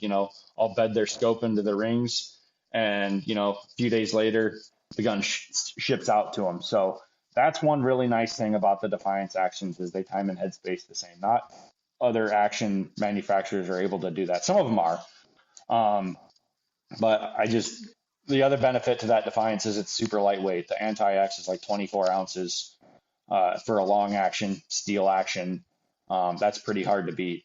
I'll bed their scope into the rings, and, a few days later, the gun ships out to them. So that's one really nice thing about the Defiance actions is they time and headspace the same. Not other action manufacturers are able to do that. Some of them are. But the other benefit to that Defiance is it's super lightweight. The Anti-X is like 24 ounces for a long action, steel action. That's pretty hard to beat.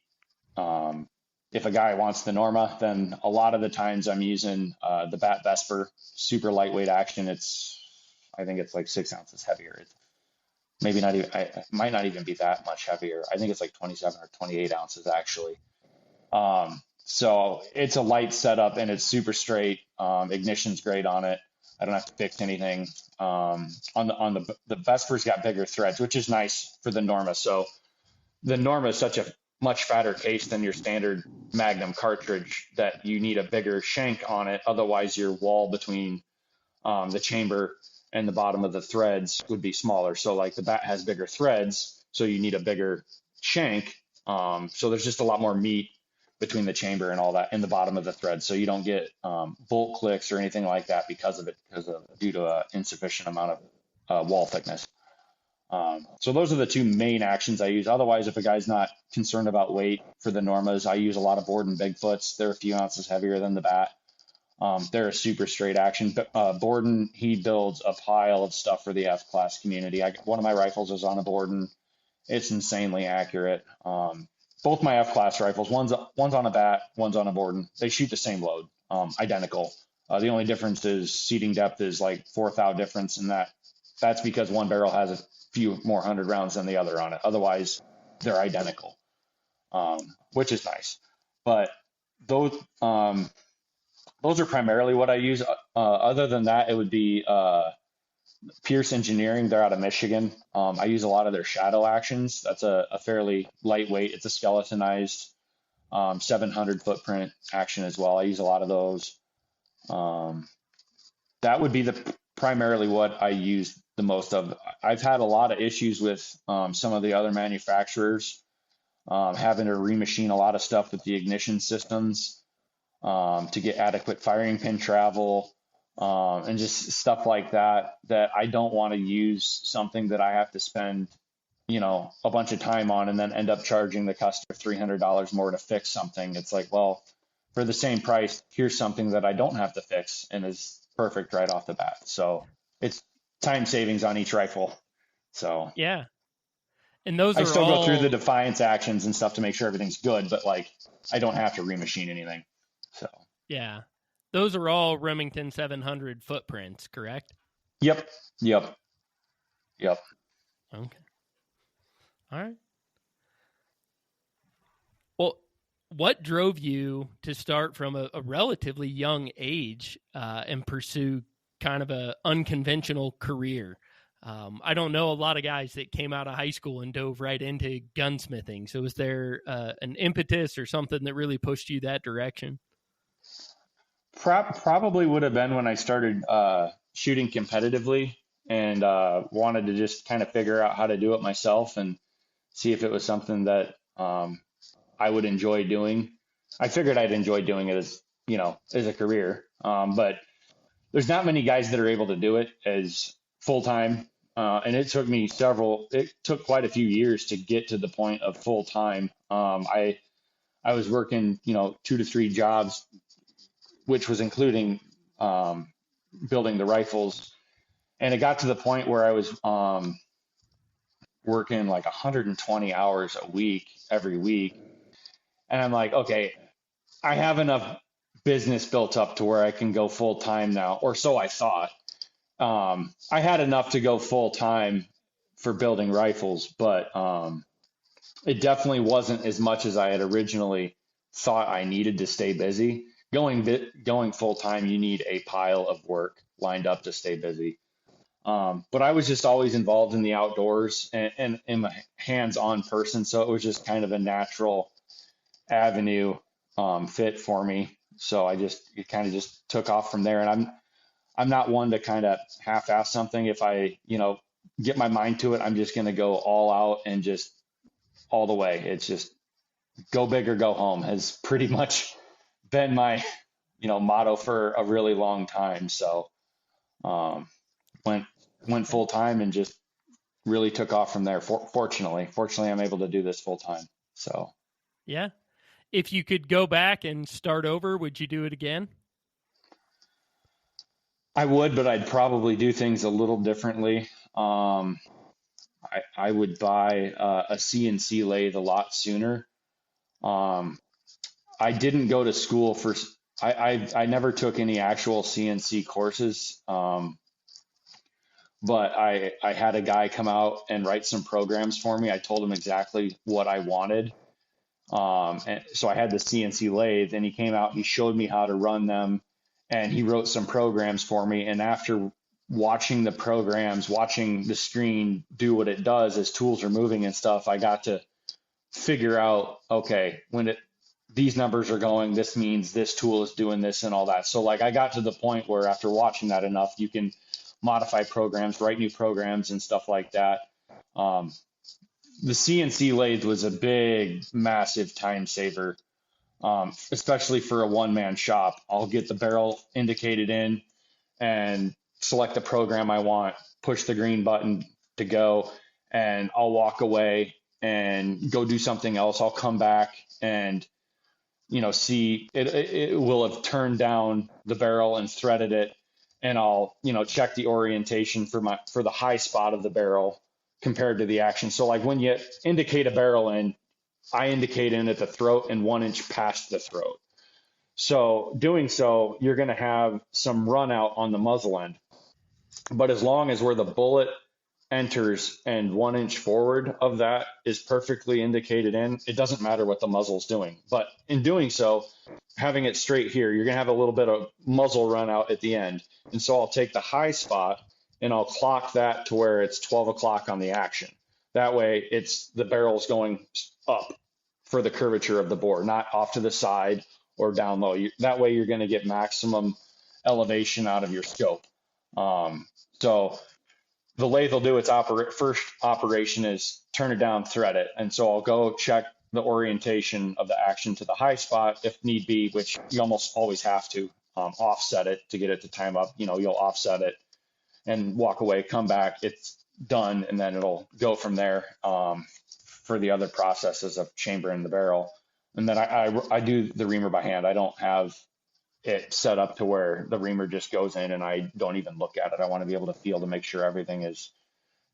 If a guy wants the Norma, then a lot of the times I'm using the Bat Vesper, super lightweight action. I think it's like 6 ounces heavier. It's maybe not even, it might not even be that much heavier. I think it's like 27 or 28 ounces actually. So it's a light setup and it's super straight. Ignition's great on it. I don't have to fix anything. On the Vesper's got bigger threads, which is nice for the Norma. So the Norma is such a much fatter case than your standard Magnum cartridge that you need a bigger shank on it. Otherwise, your wall between the chamber and the bottom of the threads would be smaller. So like the Bat has bigger threads, so you need a bigger shank. So there's just a lot more meat between the chamber and all that in the bottom of the thread. So you don't get bolt clicks or anything like that due to an insufficient amount of wall thickness. So those are the two main actions I use. Otherwise, if a guy's not concerned about weight for the Normas, I use a lot of Borden Bigfoots. They're a few ounces heavier than the Bat. They're a super straight action. Borden, he builds a pile of stuff for the F-class community. One of my rifles is on a Borden. It's insanely accurate. Both my F-class rifles, one's on a Bat, one's on a Borden. They shoot the same load, identical. The only difference is seating depth is like 4 thou difference, and that's because one barrel has a few more 100 rounds than the other on it. Otherwise, they're identical, which is nice. But those are primarily what I use. Other than that, it would be Pierce Engineering. They're out of Michigan. I use a lot of their shadow actions. That's a fairly lightweight. It's a skeletonized 700 footprint action as well. I use a lot of those. That would be primarily what I use the most of. I've had a lot of issues with some of the other manufacturers having to remachine a lot of stuff with the ignition systems to get adequate firing pin travel. And just stuff like that I don't want to use something that I have to spend, a bunch of time on and then end up charging the customer $300 more to fix something. It's like, well, for the same price, here's something that I don't have to fix and is perfect right off the bat. So it's time savings on each rifle. So yeah. And those I still go through the Defiance actions and stuff to make sure everything's good, but like I don't have to remachine anything. So yeah. those are all Remington 700 footprints, correct? Yep. Yep. Yep. Okay. All right. Well, what drove you to start from a relatively young age and pursue kind of a unconventional career? I don't know a lot of guys that came out of high school and dove right into gunsmithing. So was there an impetus or something that really pushed you that direction? Probably would have been when I started shooting competitively and wanted to just kind of figure out how to do it myself and see if it was something that I would enjoy doing. I figured I'd enjoy doing it as a career. But there's not many guys that are able to do it as full time. And it took quite a few years to get to the point of full time. I was working, 2 to 3 jobs, which was including building the rifles. And it got to the point where I was working like 120 hours a week every week. And I'm like, okay, I have enough business built up to where I can go full time now, or so I thought. I had enough to go full time for building rifles, but it definitely wasn't as much as I had originally thought I needed to stay busy. Going full time, you need a pile of work lined up to stay busy. But I was just always involved in the outdoors and I'm a hands-on person, so it was just kind of a natural avenue fit for me. So it kind of just took off from there. And I'm not one to kind of half-ass something. If I, get my mind to it, I'm just going to go all out and just all the way. It's just go big or go home has pretty much been my, motto for a really long time. So went full time and just really took off from there. Fortunately, I'm able to do this full time. So yeah. If you could go back and start over, would you do it again? I would, but I'd probably do things a little differently. I would buy a CNC lathe a lot sooner. I didn't go to school for. I never took any actual CNC courses, but I had a guy come out and write some programs for me. I told him exactly what I wanted. And so I had the CNC lathe, and he came out, he showed me how to run them, and he wrote some programs for me. And after watching the programs, watching the screen do what it does as tools are moving and stuff, I got to figure out, okay, these numbers are going, this means this tool is doing this and all that. So like I got to the point where after watching that enough, you can modify programs, write new programs and stuff like that. The CNC lathe was a big, massive time saver, especially for a one-man shop. I'll get the barrel indicated in and select the program I want, push the green button to go, and I'll walk away and go do something else. I'll come back and see it will have turned down the barrel and threaded it, and I'll check the orientation for the high spot of the barrel compared to the action. So like when you indicate a barrel in, I indicate in at the throat and 1 inch past the throat. So doing so, you're going to have some run out on the muzzle end, but as long as where the bullet enters and 1 inch forward of that is perfectly indicated in, it doesn't matter what the muzzle's doing. But in doing so, having it straight here, you're going to have a little bit of muzzle run out at the end. And so I'll take the high spot and I'll clock that to where it's 12 o'clock on the action. That way the barrel's going up for the curvature of the bore, not off to the side or down low. That way you're going to get maximum elevation out of your scope. So the lathe will do its first operation is turn it down, thread it. And so I'll go check the orientation of the action to the high spot if need be, which you almost always have to offset it to get it to time up. You'll offset it and walk away, come back, it's done, and then it'll go from there for the other processes of chambering the barrel. And then I do the reamer by hand. I don't have it set up to where the reamer just goes in and I don't even look at it. I want to be able to feel to make sure everything is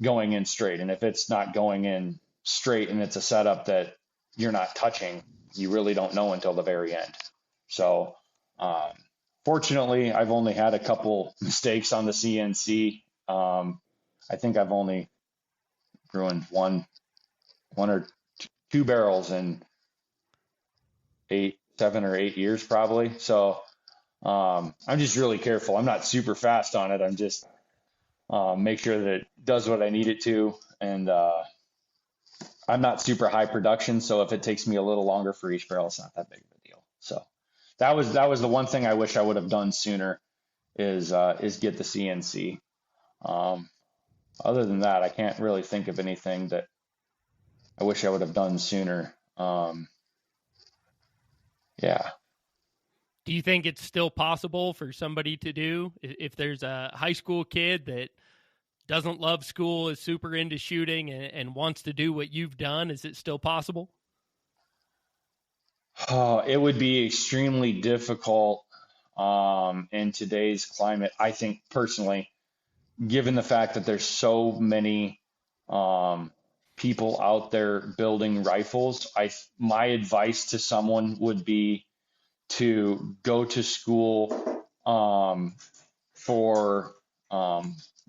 going in straight. And if it's not going in straight and it's a setup that you're not touching, you really don't know until the very end. So Fortunately, I've only had a couple mistakes on the CNC. I think I've only ruined one or two barrels in 7 or 8 years probably. So I'm just really careful. I'm not super fast on it. I'm just make sure that it does what I need it to, and I'm not super high production. So if it takes me a little longer for each barrel, it's not that big of a deal. So that was the one thing I wish I would have done sooner is get the CNC. Other than that, I can't really think of anything that I wish I would have done sooner. Yeah. Do you think it's still possible for somebody to do if there's a high school kid that doesn't love school, is super into shooting and wants to do what you've done? Is it still possible? Oh, it would be extremely difficult in today's climate, I think personally, given the fact that there's so many people out there building rifles. My advice to someone would be to go to school for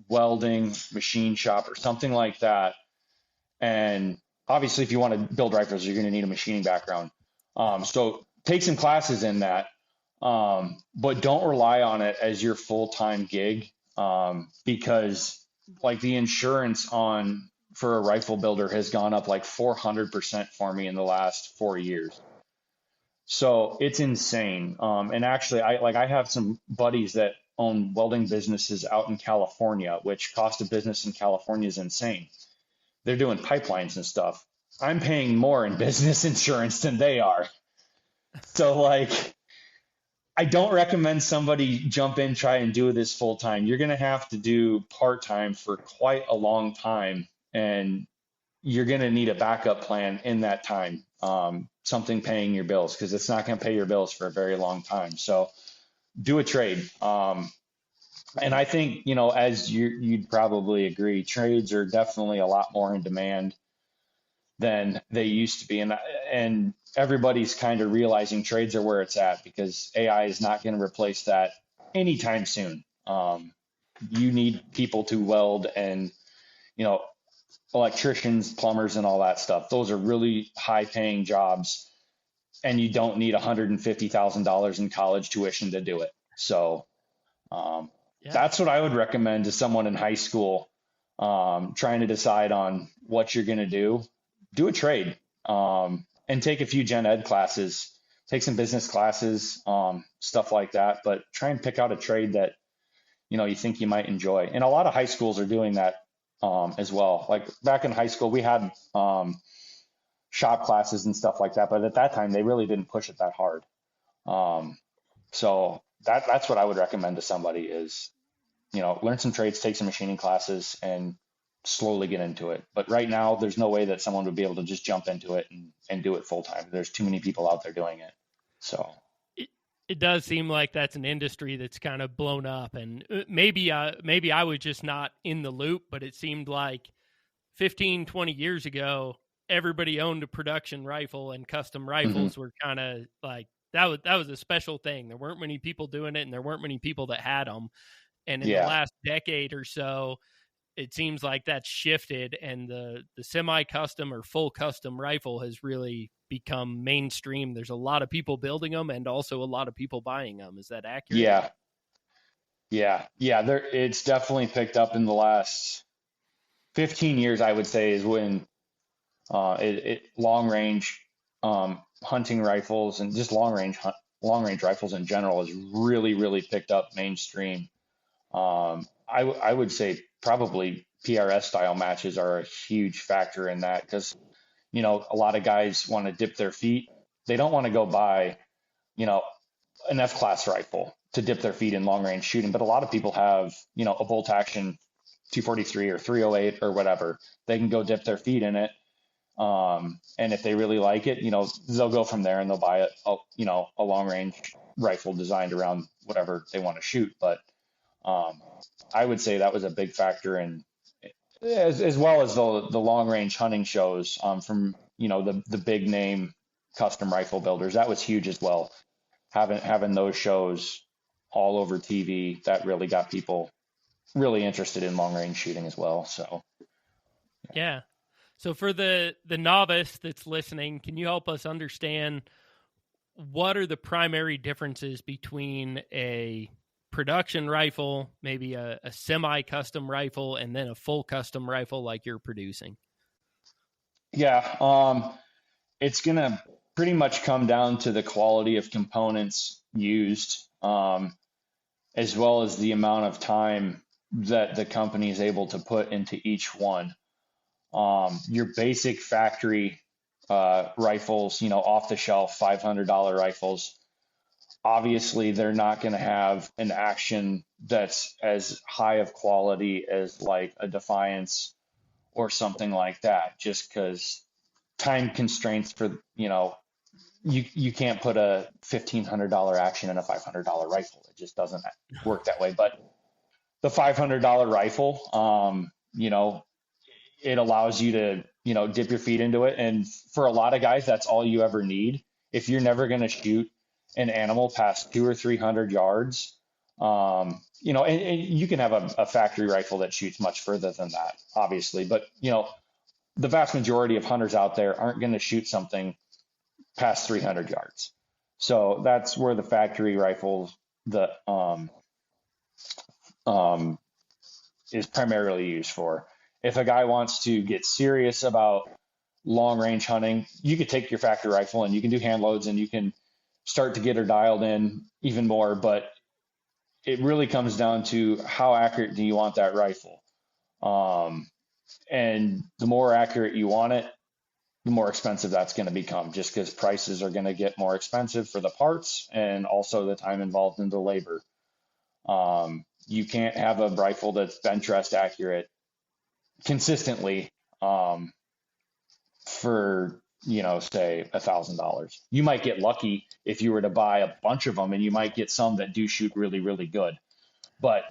welding, machine shop, or something like that. And obviously, if you want to build rifles, you're going to need a machining background. So take some classes in that, but don't rely on it as your full-time gig, because like the insurance for a rifle builder has gone up like 400% for me in the last 4 years. So it's insane. And actually, I have some buddies that own welding businesses out in California, which cost of business in California is insane. They're doing pipelines and stuff. I'm paying more in business insurance than they are. So like, I don't recommend somebody jump in, try and do this full time. You're going to have to do part time for quite a long time, and you're going to need a backup plan in that time. Something paying your bills, because it's not going to pay your bills for a very long time. So do a trade. And I think, as you'd probably agree, trades are definitely a lot more in demand than they used to be. And everybody's kind of realizing trades are where it's at, because AI is not going to replace that anytime soon. You need people to weld and, electricians, plumbers, and all that stuff. Those are really high paying jobs, and you don't need $150,000 in college tuition to do it. So that's what I would recommend to someone in high school trying to decide on what you're going to do. Do a trade, and take a few gen ed classes, take some business classes, stuff like that. But try and pick out a trade that you think you might enjoy. And a lot of high schools are doing that as well. Like back in high school, we had shop classes and stuff like that, but at that time they really didn't push it that hard. So that's what I would recommend to somebody is, learn some trades, take some machining classes, and slowly get into it. But right now, there's no way that someone would be able to just jump into it and do it full time. There's too many people out there doing it. So it does seem like that's an industry that's kind of blown up, and maybe I was just not in the loop, but it seemed like 15, 20 years ago, everybody owned a production rifle, and custom rifles were kind of like, that was a special thing. There weren't many people doing it, and there weren't many people that had them. And in the last decade or so, it seems like that's shifted, and the semi-custom or full custom rifle has really become mainstream. There's a lot of people building them, and also a lot of people buying them. Is that accurate? Yeah. It's definitely picked up in the last 15 years, I would say, is when long range hunting rifles and just long range rifles in general has really, really picked up mainstream. I would say probably PRS style matches are a huge factor in that, because a lot of guys want to dip their feet. They don't want to go buy an F-class rifle to dip their feet in long range shooting, but a lot of people have a bolt action 243 or 308 or whatever. They can go dip their feet in it, and if they really like it, they'll go from there and they'll buy a long range rifle designed around whatever they want to shoot. But I would say that was a big factor in, as well as the long range hunting shows from the big name custom rifle builders. That was huge as well. Having those shows all over TV. That really got people really interested in long range shooting as well. So, yeah. So for the novice that's listening, can you help us understand what are the primary differences between a production rifle, maybe a semi-custom rifle, and then a full custom rifle like you're producing? yeah, it's going to pretty much come down to the quality of components used, as well as the amount of time that the company is able to put into each one. Your basic factory rifles, off the shelf $500 rifles, obviously they're not going to have an action that's as high of quality as like a Defiance or something like that, just because time constraints for, you can't put a $1,500 action in a $500 rifle. It just doesn't work that way. But the $500 rifle, it allows you to, dip your feet into it. And for a lot of guys, that's all you ever need. If you're never going to shoot an animal past 200 or 300 yards, and you can have a factory rifle that shoots much further than that, obviously. But, the vast majority of hunters out there aren't going to shoot something past 300 yards. So that's where the factory rifles is primarily used for. If a guy wants to get serious about long range hunting, you could take your factory rifle and you can do hand loads and you can start to get her dialed in even more. But it really comes down to how accurate do you want that rifle? And the more accurate you want it, the more expensive that's going to become, just because prices are going to get more expensive for the parts and also the time involved in the labor. You can't have a rifle that's bench rest accurate consistently for, say $1,000. You might get lucky if you were to buy a bunch of them, and you might get some that do shoot really, really good. But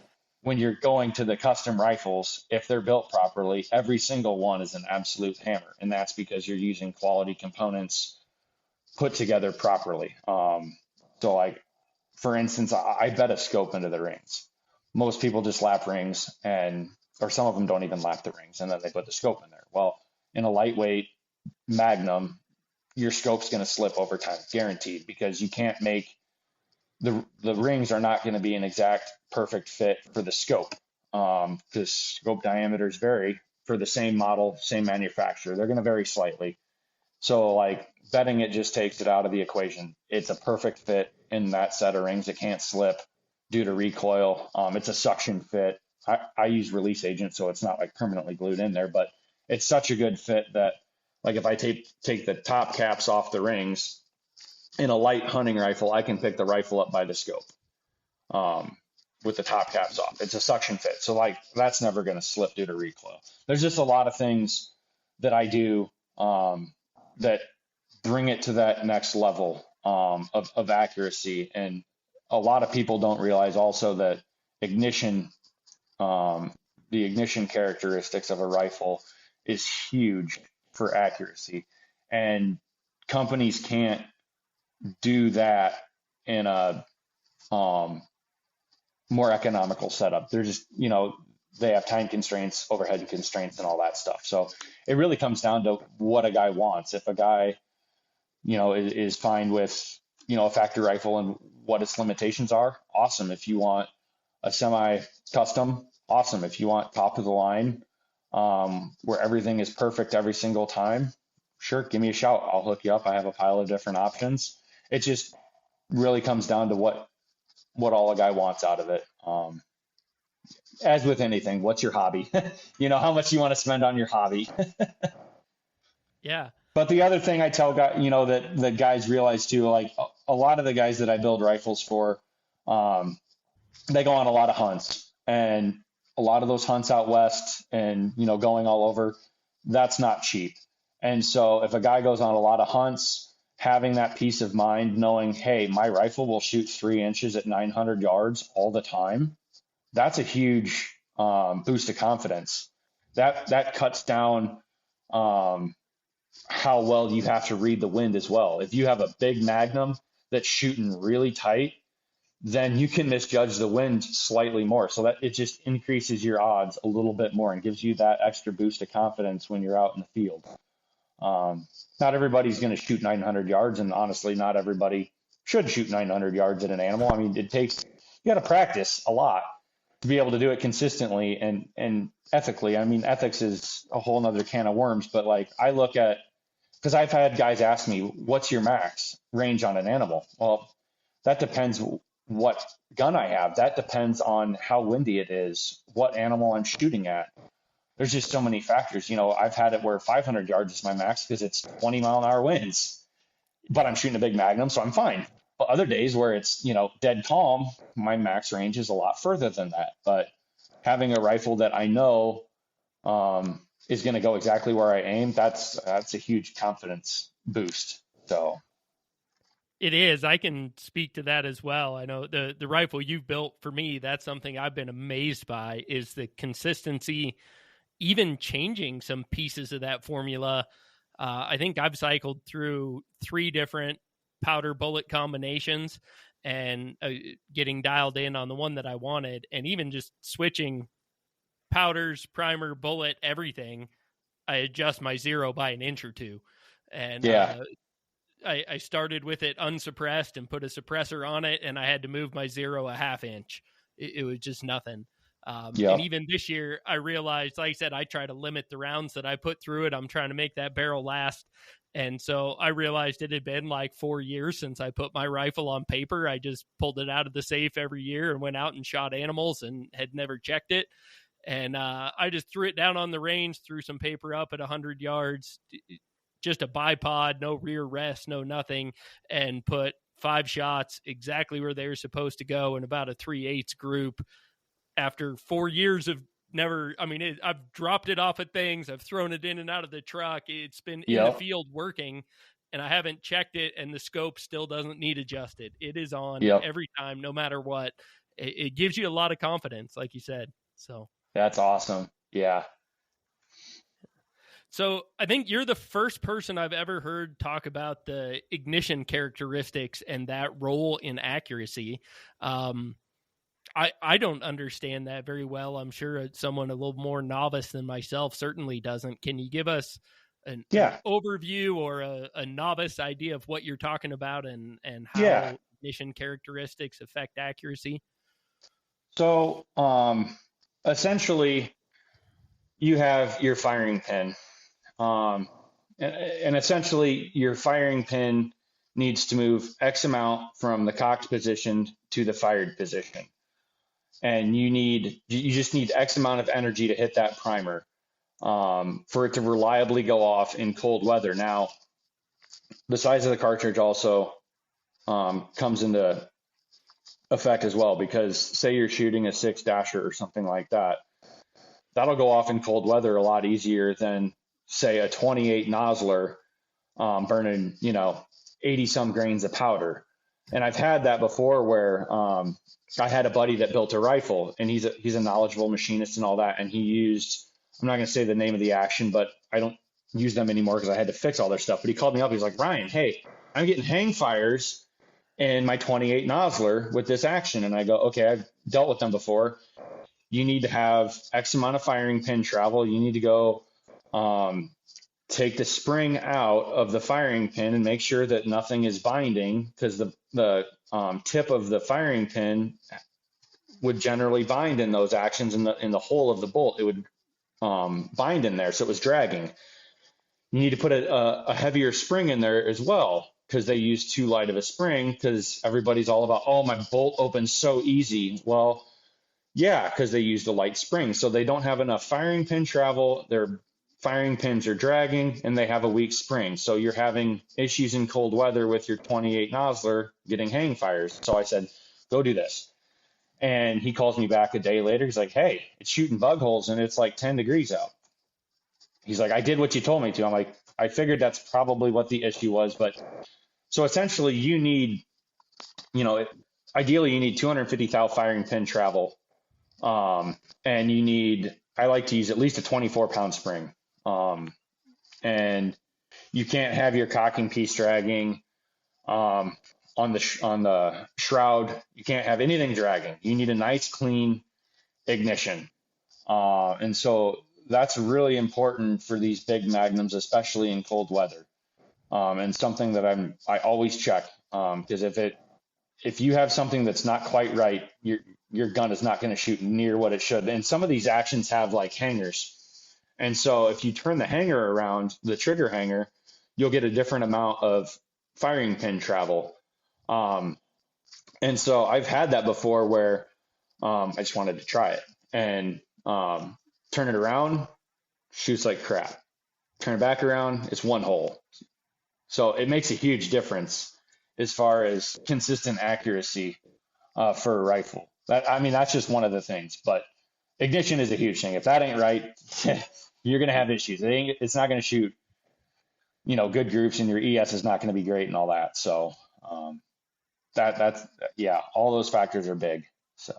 when you're going to the custom rifles, if they're built properly, every single one is an absolute hammer. And that's because you're using quality components put together properly. So like, for instance, I bet a scope into the rings. Most people just lap rings, or some of them don't even lap the rings, and then they put the scope in there. Well, in a lightweight Magnum, your scope's going to slip over time, guaranteed, because you can't make the rings are not going to be an exact perfect fit for the scope, because scope diameters vary for the same model, same manufacturer. They're going to vary slightly. So like betting it just takes it out of the equation. It's a perfect fit in that set of rings. It can't slip due to recoil. It's a suction fit. I use release agent, so it's not like permanently glued in there, but it's such a good fit that like if I take the top caps off the rings in a light hunting rifle, I can pick the rifle up by the scope with the top caps off. It's a suction fit. So like that's never going to slip due to recoil. There's just a lot of things that I do that bring it to that next level of accuracy. And a lot of people don't realize also that the ignition characteristics of a rifle is huge for accuracy. And companies can't do that in a more economical setup. They're just, they have time constraints, overhead constraints, and all that stuff. So it really comes down to what a guy wants. If a guy, is fine with, a factory rifle and what its limitations are, awesome. If you want a semi-custom, awesome. If you want top of the line, where everything is perfect every single time, sure, give me a shout. I'll hook you up. I have a pile of different options. It just really comes down to what all a guy wants out of it. As with anything, what's your hobby? How much you want to spend on your hobby. Yeah. But the other thing I tell guys, that guys realize too, like a lot of the guys that I build rifles for, they go on a lot of hunts, and a lot of those hunts out west and, going all over, that's not cheap. And so if a guy goes on a lot of hunts, having that peace of mind, knowing, hey, my rifle will shoot 3 inches at 900 yards all the time, that's a huge boost of confidence. That cuts down how well you have to read the wind as well. If you have a big Magnum that's shooting really tight, then you can misjudge the wind slightly more. So that it just increases your odds a little bit more and gives you that extra boost of confidence when you're out in the field. Not everybody's going to shoot 900 yards, and honestly, not everybody should shoot 900 yards at an animal. I mean, you got to practice a lot to be able to do it consistently and ethically. I mean, ethics is a whole nother can of worms, but like I look at, because I've had guys ask me, what's your max range on an animal? Well, that depends what gun I have. That depends on how windy it is, what animal I'm shooting at. There's just so many factors. I've had it where 500 yards is my max because it's 20-mile-an-hour winds, but I'm shooting a big Magnum, so I'm fine. But other days where it's, dead calm, my max range is a lot further than that. But having a rifle that I know is going to go exactly where I aim, that's a huge confidence boost. So it is. I can speak to that as well. I know the rifle you've built for me, that's something I've been amazed by, is the consistency, even changing some pieces of that formula. I think I've cycled through 3 different powder bullet combinations and getting dialed in on the one that I wanted, and even just switching powders, primer, bullet, everything. I adjust my zero by an inch or two. And I started with it unsuppressed and put a suppressor on it, and I had to move my zero a half inch. It was just nothing. And even this year, I realized, like I said, I try to limit the rounds that I put through it. I'm trying to make that barrel last. And so I realized it had been like 4 years since I put my rifle on paper. I just pulled it out of the safe every year and went out and shot animals and had never checked it. And I just threw it down on the range, threw some paper up at 100 yards, just a bipod, no rear rest, no nothing, and put 5 shots exactly where they were supposed to go in about a 3/8 group. After 4 years of I've dropped it off at things. I've thrown it in and out of the truck. It's been in the field working, and I haven't checked it, and the scope still doesn't need adjusted. It is on every time, no matter what. It gives you a lot of confidence, like you said. So that's awesome. Yeah. So I think you're the first person I've ever heard talk about the ignition characteristics and that role in accuracy. I don't understand that very well. I'm sure someone a little more novice than myself certainly doesn't. Can you give us an overview or a novice idea of what you're talking about and how ignition characteristics affect accuracy? So essentially, you have your firing pin. And essentially, your firing pin needs to move X amount from the cocked position to the fired position. And you just need X amount of energy to hit that primer for it to reliably go off in cold weather. Now, the size of the cartridge also comes into effect as well, because say you're shooting a 6-dasher or something like that, that'll go off in cold weather a lot easier than, say, a 28 nozzler burning, 80 some grains of powder. And I've had that before where I had a buddy that built a rifle, and he's a knowledgeable machinist and all that. And he used, I'm not going to say the name of the action, but I don't use them anymore because I had to fix all their stuff. But he called me up. He's like, Ryan, hey, I'm getting hang fires in my 28 nozzler with this action. And I go, okay, I've dealt with them before. You need to have X amount of firing pin travel. You need to go take the spring out of the firing pin and make sure that nothing is binding, because the tip of the firing pin would generally bind in those actions in the hole of the bolt. It would bind in there, so it was dragging. You need to put a heavier spring in there as well, because they use too light of a spring, because everybody's all about, oh, my bolt opens so easy. Well, yeah, because they used a light spring, so they don't have enough firing pin travel. Their firing pins are dragging, and they have a weak spring. So you're having issues in cold weather with your 28 nozzler getting hang fires. So I said, go do this. And he calls me back a day later. He's like, hey, it's shooting bug holes, and it's like 10 degrees out. He's like, I did what you told me to. I'm like, I figured that's probably what the issue was. But so essentially you need, ideally you need 250 thou firing pin travel. And you need, I like to use at least a 24-pound spring. And you can't have your cocking piece dragging. On on the shroud. You can't have anything dragging. You need a nice clean ignition. And so that's really important for these big magnums, especially in cold weather. And something that I always check, because if you have something that's not quite right, your gun is not going to shoot near what it should. And some of these actions have like hangers. And so if you turn the hanger around, the trigger hanger, you'll get a different amount of firing pin travel. And so I've had that before where I just wanted to try it and turn it around, shoots like crap. Turn it back around, it's one hole. So it makes a huge difference as far as consistent accuracy for a rifle. That's just one of the things. But ignition is a huge thing. If that ain't right, you're going to have issues. It's not going to shoot, good groups, and your ES is not going to be great and all that. So that's all those factors are big. So,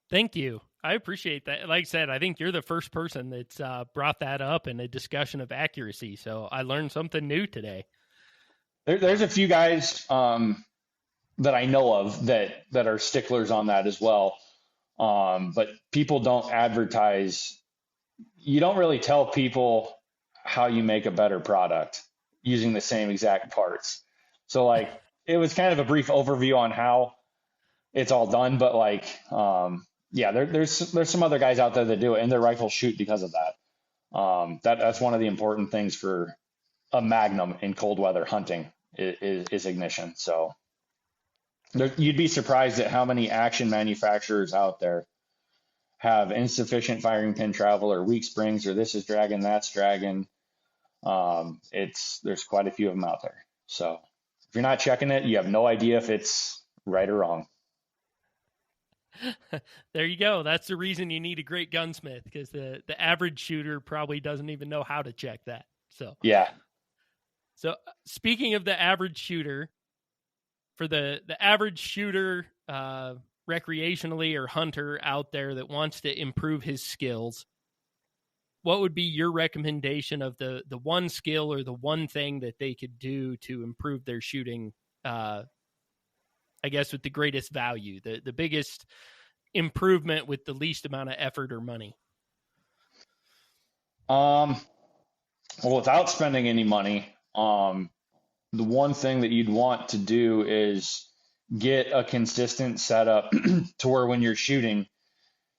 thank you. I appreciate that. Like I said, I think you're the first person that's brought that up in a discussion of accuracy. So I learned something new today. There's a few guys that I know of that are sticklers on that as well. But people don't advertise. You don't really tell people how you make a better product using the same exact parts. So like it was kind of a brief overview on how it's all done, but like there's some other guys out there that do it, and their rifles shoot because of that. That's one of the important things for a Magnum in cold weather hunting is ignition. So you'd be surprised at how many action manufacturers out there have insufficient firing pin travel or weak springs, or this is dragging, that's dragging. There's quite a few of them out there. So if you're not checking it, you have no idea if it's right or wrong. There you go. That's the reason you need a great gunsmith, because the average shooter probably doesn't even know how to check that. So yeah. So speaking of the average shooter, for the average shooter, recreationally or hunter out there that wants to improve his skills, what would be your recommendation of the one skill or the one thing that they could do to improve their shooting, I guess with the greatest value, the biggest improvement with the least amount of effort or money? Well, without spending any money, the one thing that you'd want to do is get a consistent setup to where when you're shooting,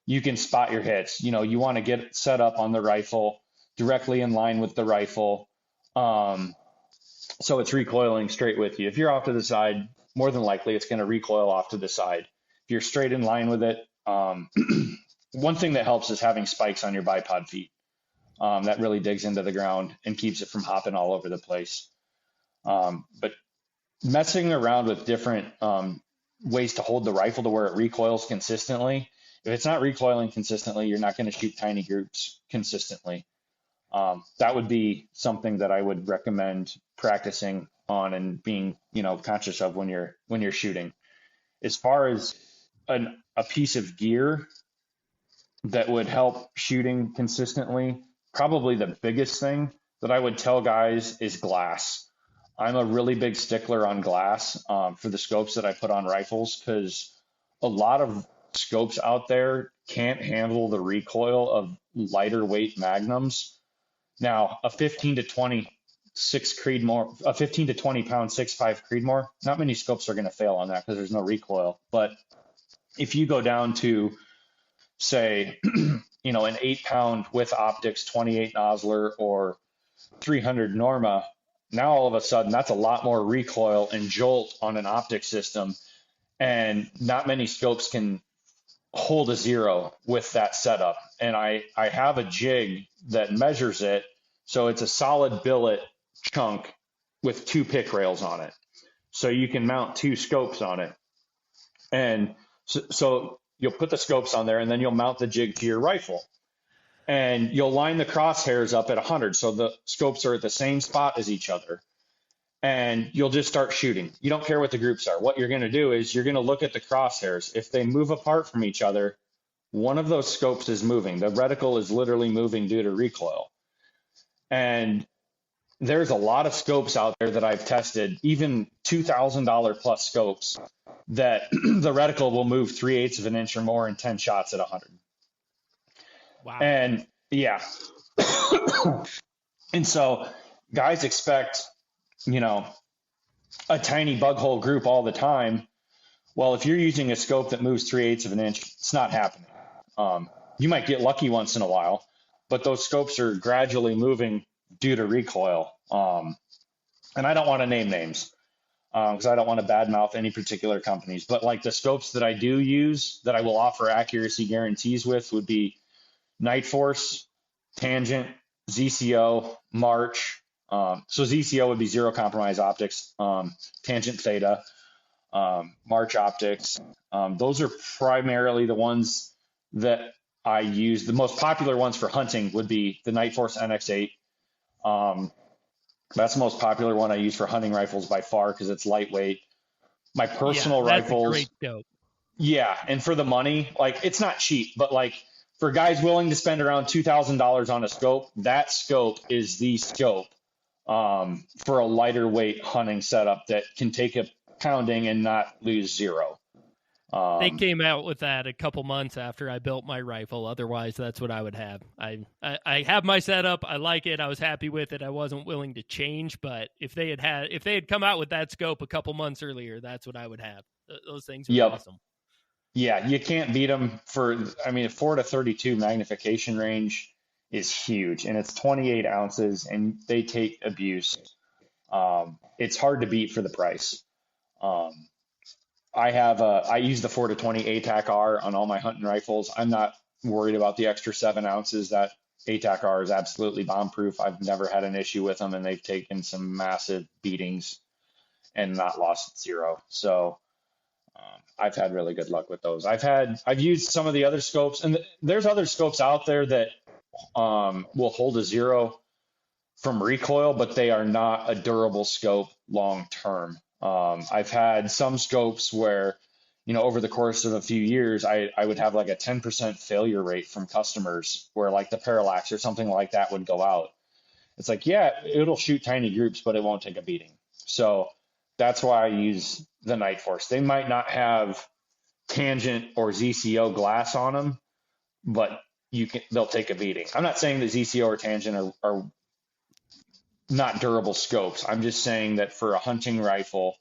you can spot your hits. You want to get it set up on the rifle directly in line with the rifle. So it's recoiling straight with you. If you're off to the side, more than likely it's going to recoil off to the side. If you're straight in line with it, one thing that helps is having spikes on your bipod feet. That really digs into the ground and keeps it from hopping all over the place. But messing around with different ways to hold the rifle to where it recoils consistently. If it's not recoiling consistently, you're not going to shoot tiny groups consistently. That would be something that I would recommend practicing on and being, conscious of when you're shooting. As far as a piece of gear that would help shooting consistently, probably the biggest thing that I would tell guys is glass. I'm a really big stickler on glass for the scopes that I put on rifles, because a lot of scopes out there can't handle the recoil of lighter weight magnums. Now, a 15 to 20 pound 6.5 Creedmoor, not many scopes are going to fail on that because there's no recoil. But if you go down to, say, an 8-pound with optics 28 Nosler or 300 Norma, now all of a sudden that's a lot more recoil and jolt on an optic system, and not many scopes can hold a zero with that setup. And I have a jig that measures it, so it's a solid billet chunk with 2 pick rails on it, so you can mount 2 scopes on it. And so you'll put the scopes on there, and then you'll mount the jig to your rifle, and you'll line the crosshairs up at 100, so the scopes are at the same spot as each other, and you'll just start shooting. You don't care what the groups are. What you're going to do is you're going to look at the crosshairs. If they move apart from each other, one of those scopes is moving. The reticle is literally moving due to recoil. And there's a lot of scopes out there that I've tested, even $2,000 plus scopes, that the reticle will move 3/8 of an inch or more in 10 shots at 100. Wow. And yeah. And so guys expect, a tiny bug hole group all the time. Well, if you're using a scope that moves 3/8 of an inch, it's not happening. You might get lucky once in a while, but those scopes are gradually moving due to recoil. And I don't want to name names because I don't want to badmouth any particular companies. But like the scopes that I do use that I will offer accuracy guarantees with would be Night Force, Tangent, ZCO, March. So ZCO would be Zero Compromise Optics, Tangent Theta, March Optics. Those are primarily the ones that I use. The most popular ones for hunting would be the Night Force NX8. That's the most popular one I use for hunting rifles by far because it's lightweight. My personal rifles. Great dope. Yeah, and for the money, like it's not cheap, but like for guys willing to spend around $2,000 on a scope, that scope is the scope for a lighter weight hunting setup that can take a pounding and not lose zero. They came out with that a couple months after I built my rifle. Otherwise, that's what I would have. I have my setup. I like it. I was happy with it. I wasn't willing to change. But if they had come out with that scope a couple months earlier, that's what I would have. Those things are awesome. Yeah, you can't beat them for. I mean, 4 to 32 magnification range is huge, and it's 28 ounces, and they take abuse. It's hard to beat for the price. I use the 4 to 20 ATAC-R on all my hunting rifles. I'm not worried about the extra 7 ounces. That ATAC-R is absolutely bomb-proof. I've never had an issue with them, and they've taken some massive beatings and not lost zero. So I've had really good luck with those. I've used some of the other scopes, and there's other scopes out there that will hold a zero from recoil, but they are not a durable scope long term. I've had some scopes where, over the course of a few years, I would have like a 10% failure rate from customers where like the parallax or something like that would go out. It's like, yeah, it'll shoot tiny groups, but it won't take a beating. So that's why I use the Night Force. They might not have Tangent or ZCO glass on them, but they'll take a beating. I'm not saying that ZCO or Tangent are not durable scopes. I'm just saying that for a hunting rifle,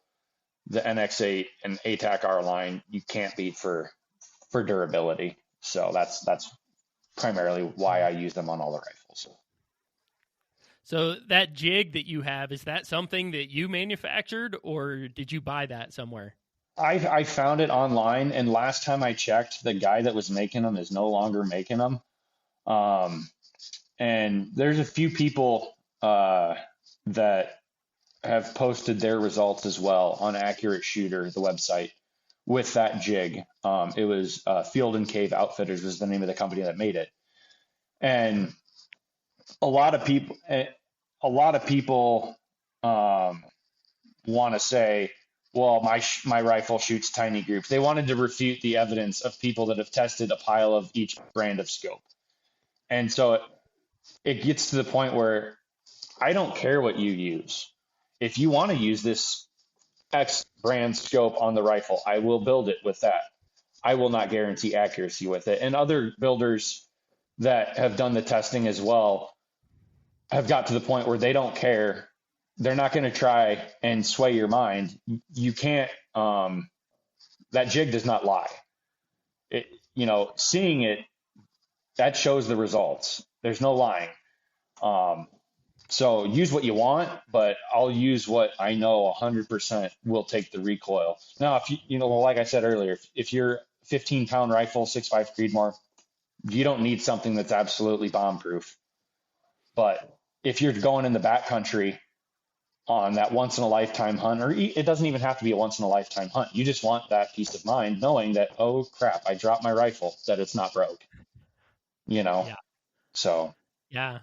the NX8 and ATAC-R line, you can't beat for durability. So that's primarily why I use them on all the rifles. So that jig that you have, is that something that you manufactured or did you buy that somewhere? I found it online, and last time I checked, the guy that was making them is no longer making them. And there's a few people that have posted their results as well on Accurate Shooter, the website, with that jig. It was Field and Cave Outfitters was the name of the company that made it. And a lot of people want to say, well, my rifle shoots tiny groups. They wanted to refute the evidence of people that have tested a pile of each brand of scope. And so it gets to the point where I don't care what you use. If you want to use this X brand scope on the rifle, I will build it with that. I will not guarantee accuracy with it. And other builders that have done the testing as well have got to the point where they don't care. They're not going to try and sway your mind. You can't, that jig does not lie. Seeing it, that shows the results. There's no lying. So use what you want, but I'll use what I know 100% will take the recoil. Now, if like I said earlier, if you're 15-pound rifle, 6.5 Creedmoor, you don't need something that's absolutely bomb-proof. But if you're going in the backcountry on that once-in-a-lifetime hunt, or it doesn't even have to be a once-in-a-lifetime hunt, you just want that peace of mind knowing that, oh, crap, I dropped my rifle, that it's not broke. Yeah. So. Yeah.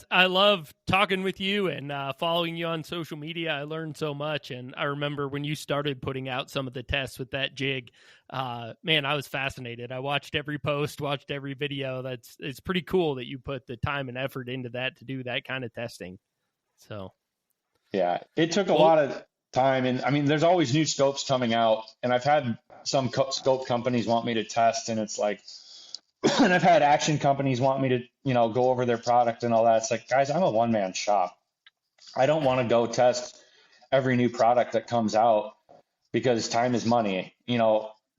I love talking with you and following you on social media. I learned so much. And I remember when you started putting out some of the tests with that jig, man, I was fascinated. I watched every post, watched every video. It's pretty cool that you put the time and effort into that to do that kind of testing. So, Yeah, it took a lot of time. And I mean, there's always new scopes coming out. And I've had some scope companies want me to test, and it's like, and I've had action companies want me to, go over their product and all that. It's like, guys, I'm a one-man shop. I don't want to go test every new product that comes out because time is money.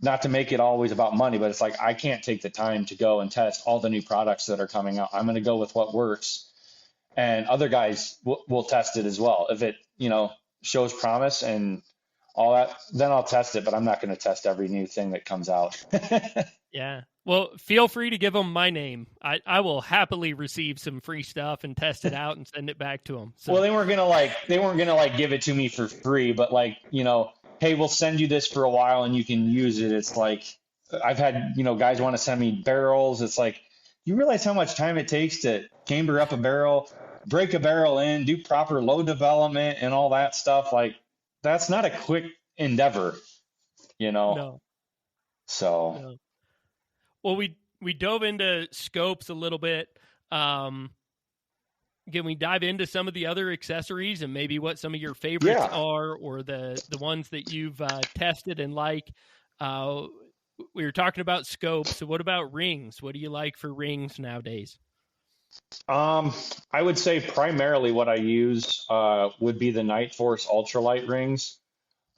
Not to make it always about money, but it's like I can't take the time to go and test all the new products that are coming out. I'm going to go with what works, and other guys will test it as well. If it, shows promise and all that, then I'll test it, but I'm not going to test every new thing that comes out. yeah. Well, feel free to give them my name. I will happily receive some free stuff and test it out and send it back to them. So. Well, they weren't gonna give it to me for free, but hey, we'll send you this for a while and you can use it. It's like I've had, guys want to send me barrels. It's like, you realize how much time it takes to chamber up a barrel, break a barrel in, do proper load development and all that stuff. Like, that's not a quick endeavor, No. So. No. Well, we dove into scopes a little bit. Can we dive into some of the other accessories and maybe what some of your favorites are, or the ones that you've tested and like? We were talking about scopes. So what about rings? What do you like for rings nowadays? I would say primarily what I use would be the Night Force ultralight rings.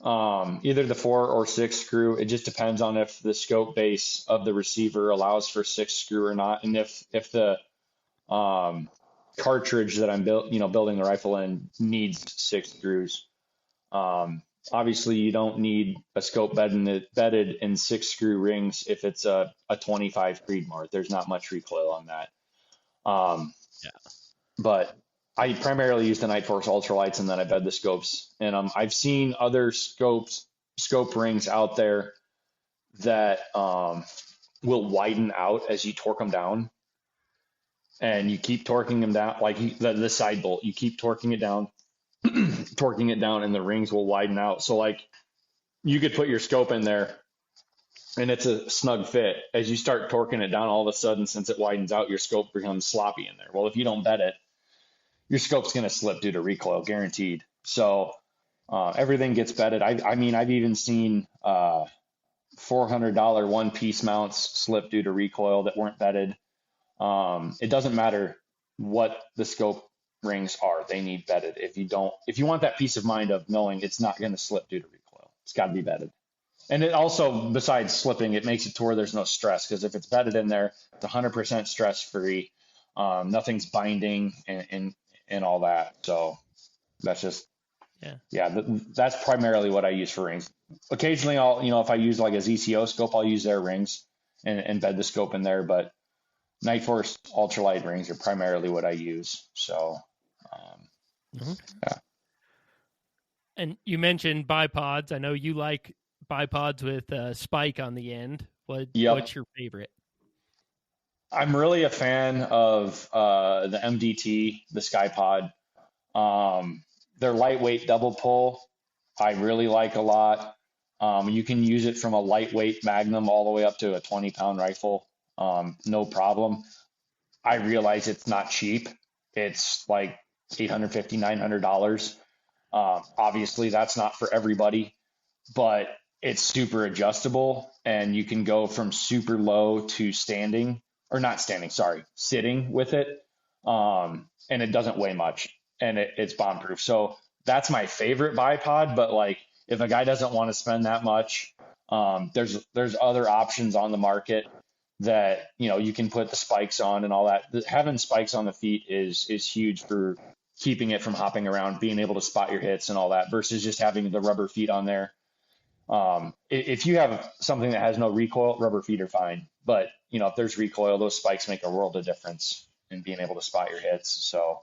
Either the 4 or 6 screw. It just depends on if the scope base of the receiver allows for 6 screw or not, and if the cartridge that I'm building the rifle in needs 6 screws. Obviously, you don't need a scope bedded in 6 screw rings if it's a 25 Creedmoor. There's not much recoil on that. But I primarily use the Night Force ultralights, and then I bed the scopes. And I've seen other scope rings out there that will widen out as you torque them down, and you keep torquing them down, like the side bolt. You keep torquing it down, torquing it down, and the rings will widen out. So like you could put your scope in there, and it's a snug fit. As you start torquing it down, all of a sudden, since it widens out, your scope becomes sloppy in there. Well, if you don't bed it, your scope's going to slip due to recoil, guaranteed. So everything gets bedded. I mean, I've even seen $400 one-piece mounts slip due to recoil that weren't bedded. It doesn't matter what the scope rings are; they need bedded. If you want that peace of mind of knowing it's not going to slip due to recoil, it's got to be bedded. And it also, besides slipping, it makes it to where there's no stress, because if it's bedded in there, it's 100% stress-free. Nothing's binding and all that. So that's just, that's primarily what I use for rings. Occasionally I'll, if I use like a ZCO scope, I'll use their rings and bed the scope in there, but Night Force ultralight rings are primarily what I use. So, And you mentioned bipods. I know you like bipods with a spike on the end. What's your favorite? I'm really a fan of the MDT, the SkyPod. Their lightweight double pull, I really like a lot. You can use it from a lightweight Magnum all the way up to a 20-pound rifle, no problem. I realize it's not cheap. It's like $850, $900. Obviously, that's not for everybody, but it's super adjustable, and you can go from super low to sitting with it. And it doesn't weigh much, and it's bomb proof. So that's my favorite bipod. But like, if a guy doesn't want to spend that much, there's other options on the market that, you can put the spikes on and all that. Having spikes on the feet is huge for keeping it from hopping around, being able to spot your hits and all that, versus just having the rubber feet on there. If you have something that has no recoil, rubber feet are fine. But, if there's recoil, those spikes make a world of difference in being able to spot your hits. So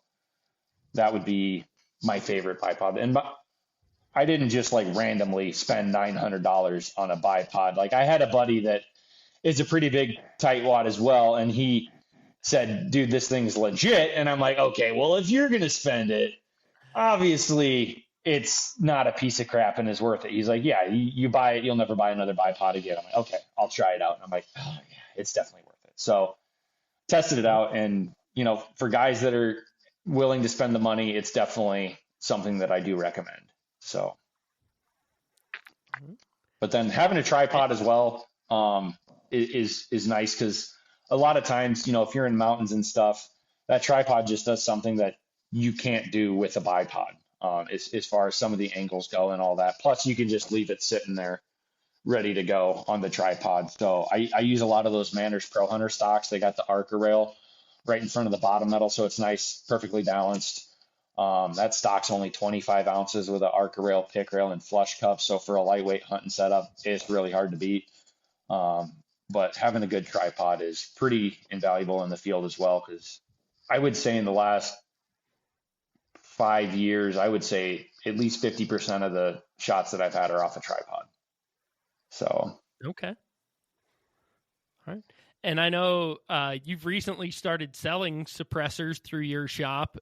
that would be my favorite bipod. And I didn't just like randomly spend $900 on a bipod. Like, I had a buddy that is a pretty big tightwad as well, and he said, dude, this thing's legit. And I'm like, okay, well, if you're going to spend it, obviously it's not a piece of crap and is worth it. He's like, yeah, you buy it, you'll never buy another bipod again. I'm like, okay, I'll try it out. And I'm like, oh yeah, it's definitely worth it. So tested it out, and for guys that are willing to spend the money, it's definitely something that I do recommend. So, but then having a tripod as well is nice because a lot of times, if you're in mountains and stuff, that tripod just does something that you can't do with a bipod as far as some of the angles go and all that. Plus, you can just leave it sitting there ready to go on the tripod. So I use a lot of those Manners Pro Hunter stocks. They got the Arca rail right in front of the bottom metal, so it's nice, perfectly balanced. That stock's only 25 ounces with an Arca rail, pick rail, and flush cup. So for a lightweight hunting setup, it's really hard to beat. But having a good tripod is pretty invaluable in the field as well, because I would say in the last 5 years, I would say at least 50% of the shots that I've had are off a tripod. So. Okay. All right. And I know you've recently started selling suppressors through your shop.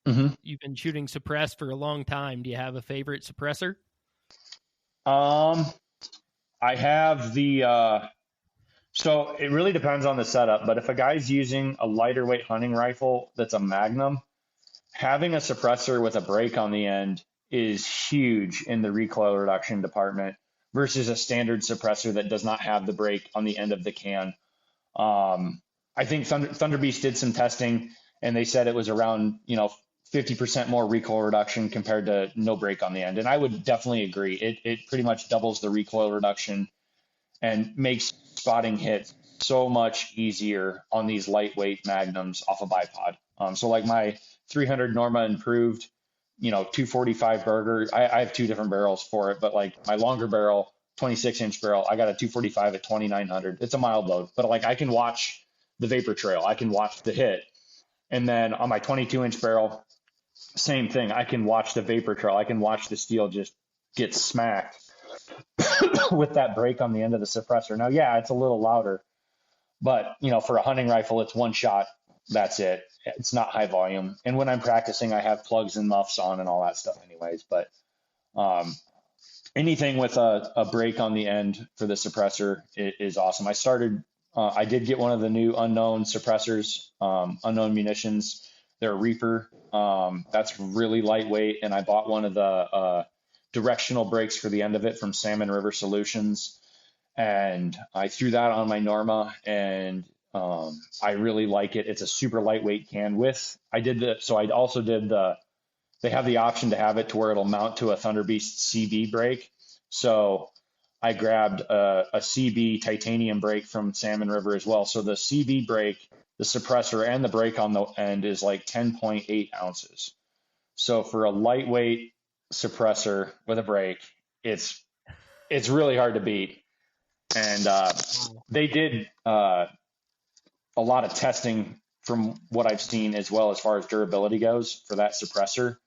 Mm-hmm. You've been shooting suppress for a long time. Do you have a favorite suppressor? I have so it really depends on the setup, but if a guy's using a lighter weight hunting rifle that's a Magnum, having a suppressor with a brake on the end is huge in the recoil reduction department versus a standard suppressor that does not have the brake on the end of the can. I think Thunder Beast did some testing and they said it was around, 50% more recoil reduction compared to no brake on the end. And I would definitely agree. It pretty much doubles the recoil reduction and makes spotting hits so much easier on these lightweight Magnums off a bipod. So like my 300 Norma improved, 245 Burger, I have two different barrels for it, but like my longer barrel, 26-inch barrel, I got a 245 at 2900. It's a mild load, but like I can watch the vapor trail. I can watch the hit. And then on my 22-inch barrel, same thing. I can watch the vapor trail. I can watch the steel just get smacked with that brake on the end of the suppressor. Now, yeah, it's a little louder, but for a hunting rifle, it's one shot. That's it. It's not high volume. And when I'm practicing, I have plugs and muffs on and all that stuff anyways. But anything with a brake on the end for the suppressor is awesome. I did get one of the new unknown suppressors, unknown munitions. They're a Reaper. That's really lightweight. And I bought one of the directional brakes for the end of it from Salmon River Solutions. And I threw that on my Norma and I really like it. It's a super lightweight can width. They have the option to have it to where it'll mount to a Thunder Beast CB brake. So I grabbed a CB titanium brake from Salmon River as well. So the CB brake, the suppressor, and the brake on the end is like 10.8 ounces. So for a lightweight suppressor with a brake, it's really hard to beat. And they did a lot of testing from what I've seen as well as far as durability goes for that suppressor.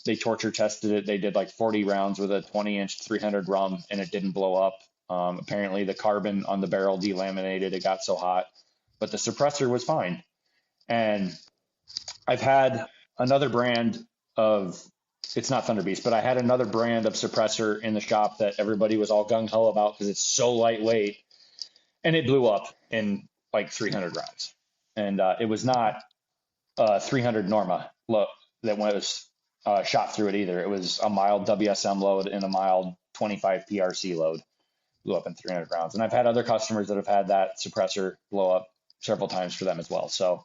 They torture tested it. They did like 40 rounds with a 20-inch 300 rum and it didn't blow up. Apparently the carbon on the barrel delaminated. It got so hot, but the suppressor was fine. And I've had another brand of, it's not Thunder Beast, but I had another brand of suppressor in the shop that everybody was all gung ho about because it's so lightweight, and it blew up in like 300 rounds. And it was not 300 Norma that was shot through it either. It was a mild WSM load and a mild 25 PRC load. Blew up in 300 rounds. And I've had other customers that have had that suppressor blow up several times for them as well. So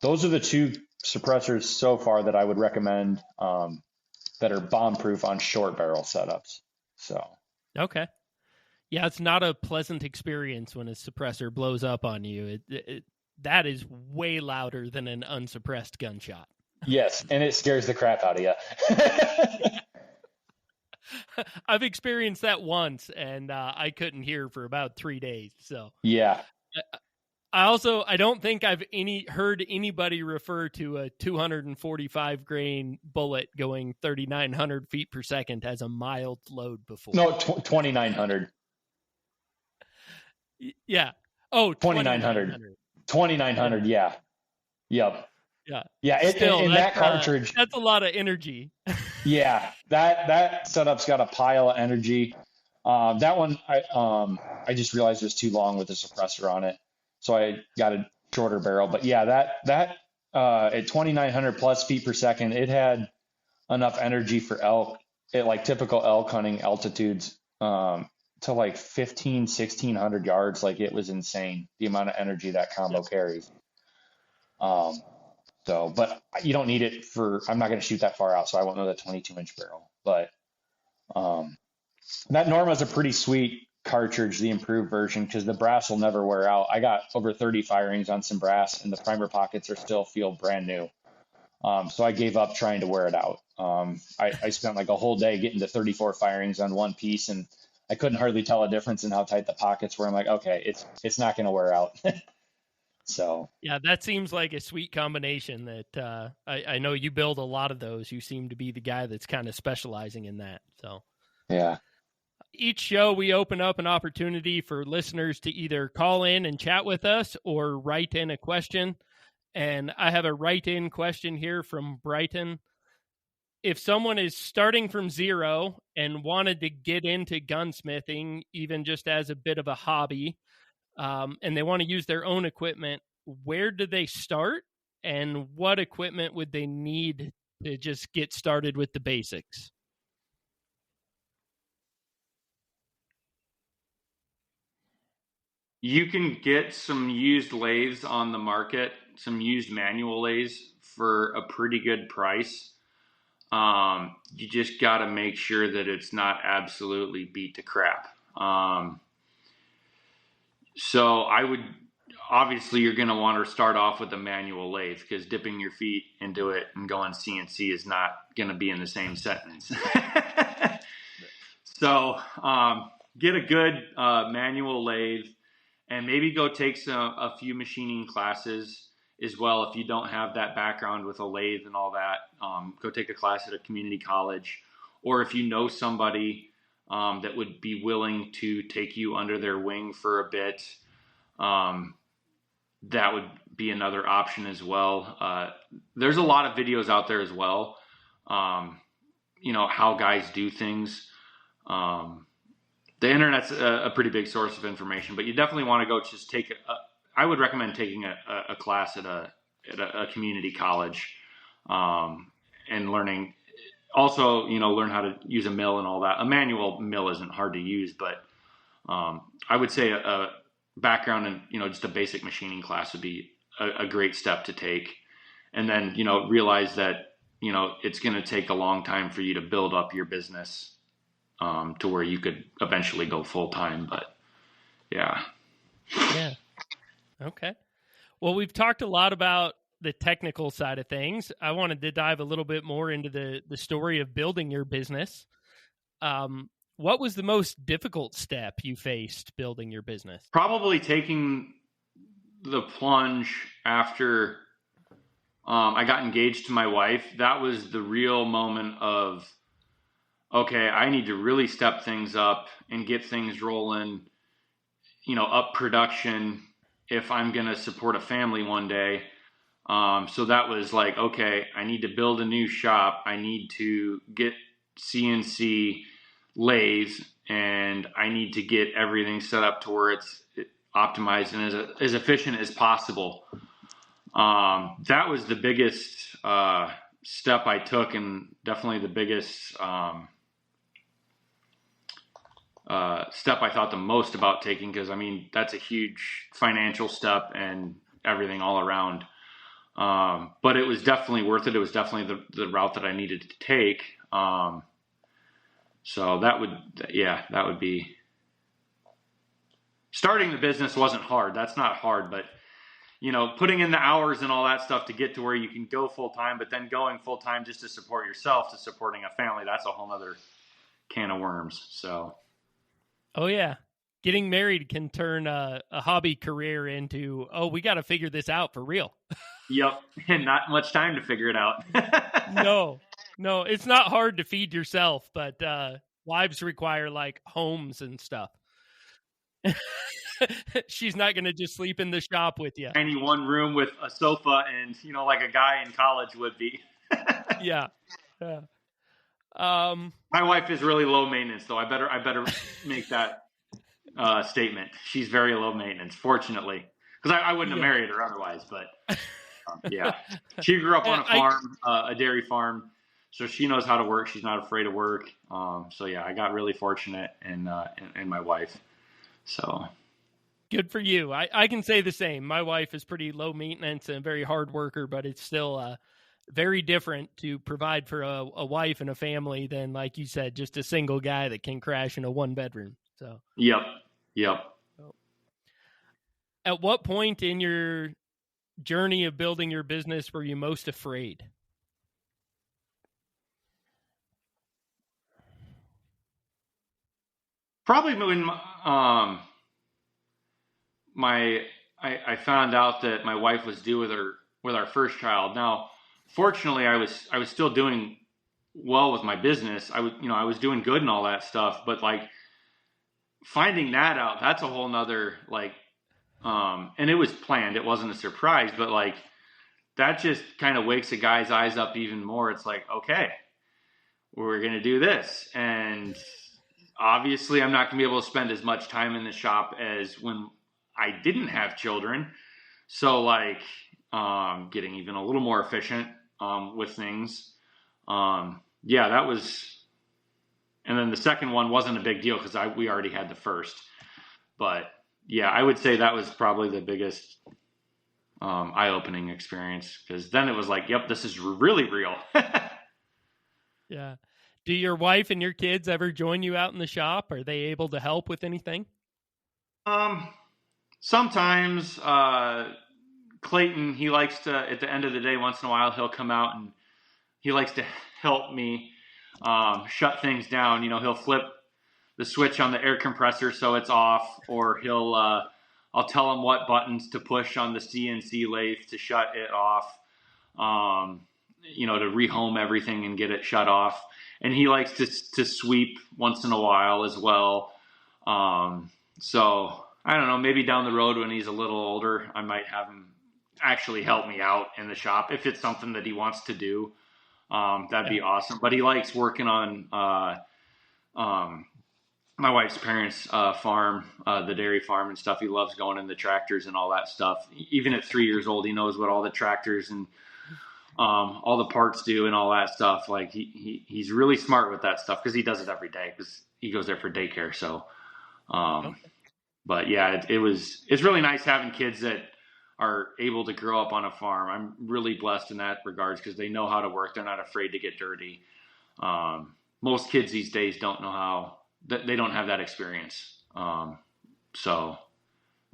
those are the two suppressors so far that I would recommend that are bomb-proof on short barrel setups. So okay. Yeah, it's not a pleasant experience when a suppressor blows up on you. That is way louder than an unsuppressed gunshot. Yes, and it scares the crap out of you. I've experienced that once, and I couldn't hear for about 3 days. So yeah. I don't think I've heard anybody refer to a 245 grain bullet going 3,900 feet per second as a mild load before. No, 2,900. Yeah. Oh, 2,900. 2,900. Yeah. Yep. Yeah. Yeah. Still, in that cartridge. That's a lot of energy. Yeah. That setup's got a pile of energy. That one, I just realized it was too long with the suppressor on it. So I got a shorter barrel, but yeah, that at 2,900 plus feet per second, it had enough energy for elk at like typical elk hunting altitudes, to like 1,600 yards. Like it was insane, the amount of energy that combo carries. But you don't need it for, I'm not going to shoot that far out, so I won't know the 22-inch barrel. But that Norma is a pretty sweet cartridge, the improved version, because the brass will never wear out. I got over 30 firings on some brass, and the primer pockets are still feel brand new. So I gave up trying to wear it out. I spent like a whole day getting to 34 firings on one piece, and I couldn't hardly tell a difference in how tight the pockets were. I'm like, okay, it's not going to wear out. So yeah, that seems like a sweet combination that I know you build a lot of those. You seem to be the guy that's kind of specializing in that. So yeah. Each show we open up an opportunity for listeners to either call in and chat with us or write in a question. And I have a write-in question here from Brighton. If someone is starting from zero and wanted to get into gunsmithing, even just as a bit of a hobby, and they want to use their own equipment, where do they start? And what equipment would they need to just get started with the basics? You can get some used lathes on the market, some used manual lathes for a pretty good price. You just got to make sure that it's not absolutely beat to crap. So I would, obviously you're going to want to start off with a manual lathe, because dipping your feet into it and going CNC is not going to be in the same sentence. So get a good manual lathe, and maybe go take a few machining classes as well. If you don't have that background with a lathe and all that, go take a class at a community college. Or if you know somebody that would be willing to take you under their wing for a bit, that would be another option as well. There's a lot of videos out there as well, how guys do things. The internet's a pretty big source of information, but you definitely want to go just take I would recommend taking a class at a community college, and learning. Also, learn how to use a mill and all that. A manual mill isn't hard to use, but I would say a background in just a basic machining class would be a great step to take. And then realize that it's going to take a long time for you to build up your business to where you could eventually go full time. But yeah. Okay. Well, we've talked a lot about the technical side of things. I wanted to dive a little bit more into the story of building your business. What was the most difficult step you faced building your business? Probably taking the plunge after I got engaged to my wife. That was the real moment of, okay, I need to really step things up and get things rolling, up production if I'm going to support a family one day. So that was like, okay, I need to build a new shop. I need to get CNC lathes, and I need to get everything set up to where it's optimized and as efficient as possible. That was the biggest step I took, and definitely the biggest step I thought the most about taking, because that's a huge financial step and everything all around. But it was definitely worth it. It was definitely the route that I needed to take. So that would be, starting the business wasn't hard. That's not hard, but putting in the hours and all that stuff to get to where you can go full time, but then going full time just to support yourself, to supporting a family, that's a whole nother can of worms. So. Oh yeah. Getting married can turn a hobby career into, we got to figure this out for real. Yep. And not much time to figure it out. No, it's not hard to feed yourself, but wives require like homes and stuff. She's not going to just sleep in the shop with you. Tiny one room with a sofa and, like a guy in college would be. Yeah. My wife is really low maintenance, though. I better make that statement. She's very low maintenance, fortunately, because I wouldn't have married her otherwise. But Yeah. She grew up on a I farm, a dairy farm. So she knows how to work. She's not afraid of work. So yeah, I got really fortunate in my wife. So Good for you. I can say the same. My wife is pretty low maintenance and a very hard worker, but it's still very different to provide for a wife and a family than, like you said, just a single guy that can crash in a 1-bedroom. So, yep. At what point in your journey of building your business were you most afraid? Probably when I found out that my wife was due with our first child. Now, fortunately, I was still doing well with my business. I was doing good and all that stuff, but like finding that out, that's a whole nother like, and it was planned. It wasn't a surprise, but like that just kind of wakes a guy's eyes up even more. It's like, okay, we're going to do this. And obviously I'm not going to be able to spend as much time in the shop as when I didn't have children. So like, getting even a little more efficient, with things. Yeah, that was, and then the second one wasn't a big deal because we already had the first, but yeah, I would say that was probably the biggest, eye-opening experience, because then it was like, yep, this is really real. Yeah. Do your wife and your kids ever join you out in the shop? Are they able to help with anything? Sometimes, Clayton, he likes to, at the end of the day, once in a while, he'll come out and he likes to help me, shut things down. He'll flip the switch on the air compressor so it's off, or I'll tell him what buttons to push on the CNC lathe to shut it off, to rehome everything and get it shut off. And he likes to sweep once in a while as well. So I don't know, maybe down the road when he's a little older, I might have him actually help me out in the shop if it's something that he wants to do. That'd be awesome. But he likes working on my wife's parents' farm, the dairy farm and stuff. He loves going in the tractors and all that stuff. Even at 3 years old, he knows what all the tractors and all the parts do and all that stuff. Like he's really smart with that stuff because he does it every day because he goes there for daycare. So, but yeah, it's really nice having kids that are able to grow up on a farm. I'm really blessed in that regards because they know how to work. They're not afraid to get dirty. Most kids these days don't know how. They don't have that experience. So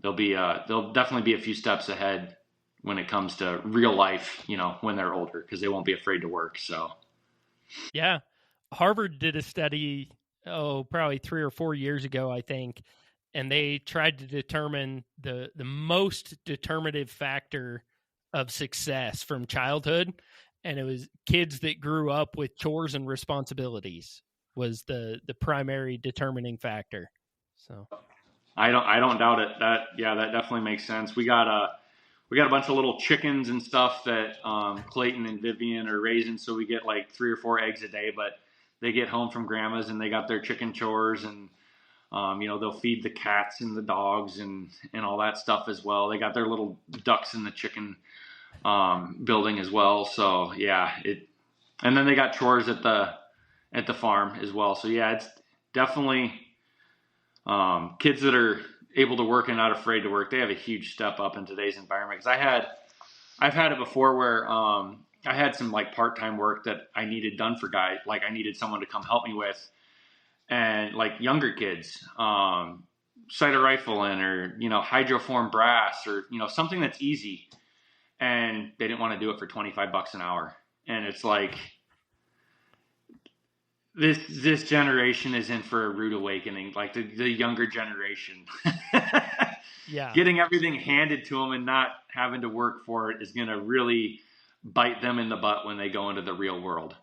they'll definitely be a few steps ahead when it comes to real life, when they're older, because they won't be afraid to work. So, yeah, Harvard did a study, probably 3 or 4 years ago, I think, and they tried to determine the most determinative factor of success from childhood, and it was kids that grew up with chores and responsibilities was the primary determining factor. So I don't doubt it. That definitely makes sense. We got a bunch of little chickens and stuff that Clayton and Vivian are raising, so we get like 3 or 4 eggs a day, but they get home from grandma's and they got their chicken chores, and they'll feed the cats and the dogs and all that stuff as well. They got their little ducks in the chicken building as well. So yeah, and then they got chores at the farm as well. So yeah, it's definitely kids that are able to work and not afraid to work. They have a huge step up in today's environment. Because I've had it before where I had some like part-time work that I needed done for guys. Like I needed someone to come help me with, and like younger kids, sight a rifle in, or hydroform brass, or something that's easy, and they didn't want to do it for $25 an hour. And it's like, this generation is in for a rude awakening, like the younger generation. Yeah, getting everything handed to them and not having to work for it is going to really bite them in the butt when they go into the real world.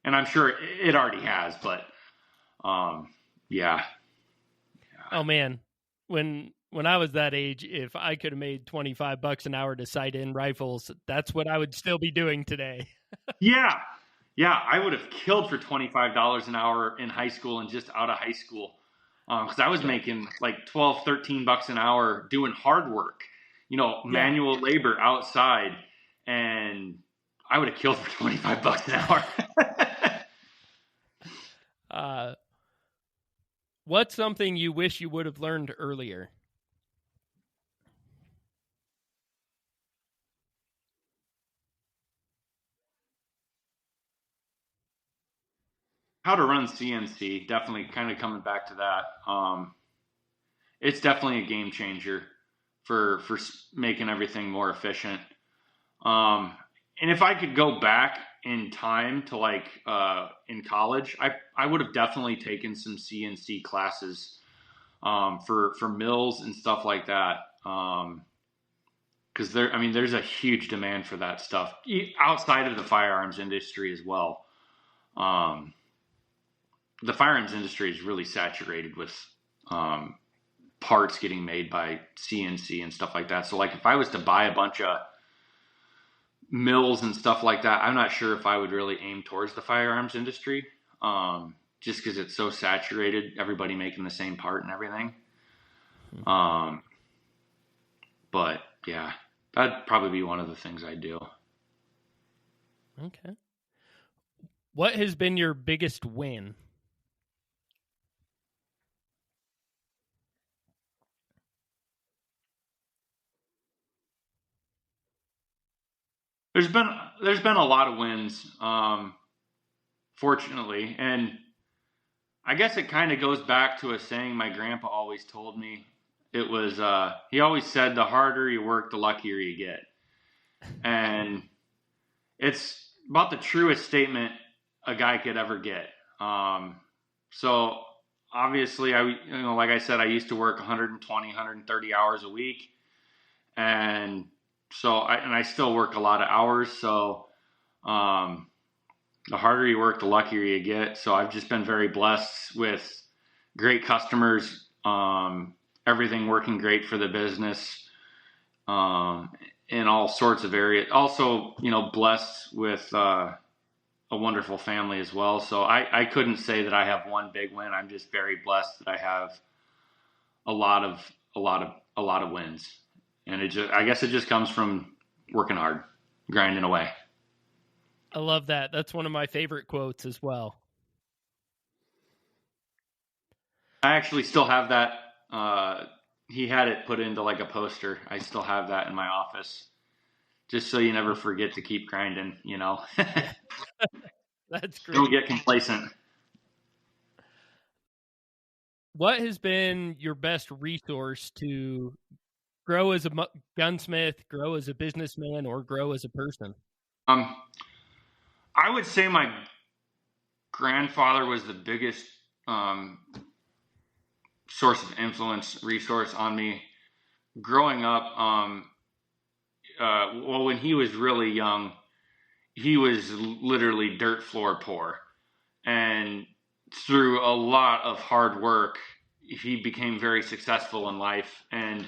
And I'm sure it already has, but yeah. Oh man, when I was that age, if I could have made $25 an hour to sight in rifles, that's what I would still be doing today. Yeah, I would have killed for $25 an hour in high school and just out of high school, because I was making like $12, $13 an hour doing hard work, manual labor outside, and I would have killed for $25 an hour. What's something you wish you would have learned earlier? How to run CNC, definitely kind of coming back to that. It's definitely a game changer for making everything more efficient. And if I could go back in time to like in college, I would have definitely taken some CNC classes for mills and stuff like that. Because there's a huge demand for that stuff outside of the firearms industry as well. The firearms industry is really saturated with parts getting made by CNC and stuff like that. So like if I was to buy a bunch of mills and stuff like that, I'm not sure if I would really aim towards the firearms industry, just because it's so saturated, everybody making the same part and everything. But yeah, that'd probably be one of the things I'd do. Okay. What has been your biggest win? There's been a lot of wins, fortunately, and I guess it kind of goes back to a saying my grandpa always told me. It was he always said, "The harder you work, the luckier you get," and it's about the truest statement a guy could ever get. So obviously, like I said, I used to work 120, 130 hours a week, and so I still work a lot of hours. So the harder you work, the luckier you get. So I've just been very blessed with great customers, everything working great for the business, in all sorts of areas. Also, blessed with a wonderful family as well. So I couldn't say that I have one big win. I'm just very blessed that I have a lot of wins. And I guess it just comes from working hard, grinding away. I love that. That's one of my favorite quotes as well. I actually still have that. He had it put into like a poster. I still have that in my office, just so you never forget to keep grinding, That's great. Don't get complacent. What has been your best resource to grow as a gunsmith, grow as a businessman, or grow as a person? I would say my grandfather was the biggest source of influence, resource on me growing up. When he was really young, he was literally dirt floor poor, and through a lot of hard work, he became very successful in life. And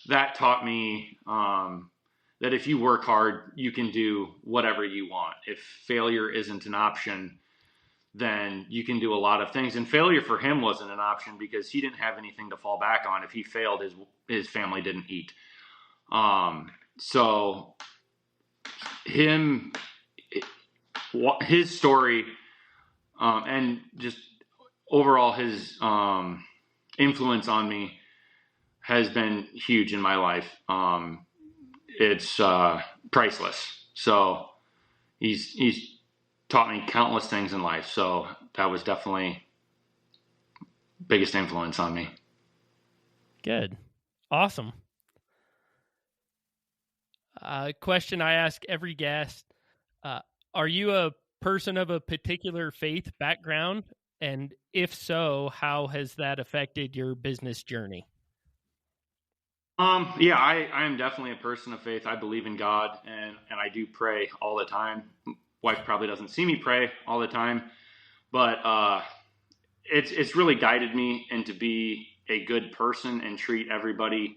that taught me that if you work hard, you can do whatever you want. If failure isn't an option, then you can do a lot of things. And failure for him wasn't an option because he didn't have anything to fall back on. If he failed, his family didn't eat. So his story, and just overall his influence on me has been huge in my life. It's priceless. So he's taught me countless things in life. So that was definitely biggest influence on me. Good. Awesome. Question I ask every guest. Are you a person of a particular faith background? And if so, how has that affected your business journey? Yeah, I am definitely a person of faith. I believe in God, and I do pray all the time. Wife probably doesn't see me pray all the time, but it's really guided me into be a good person and treat everybody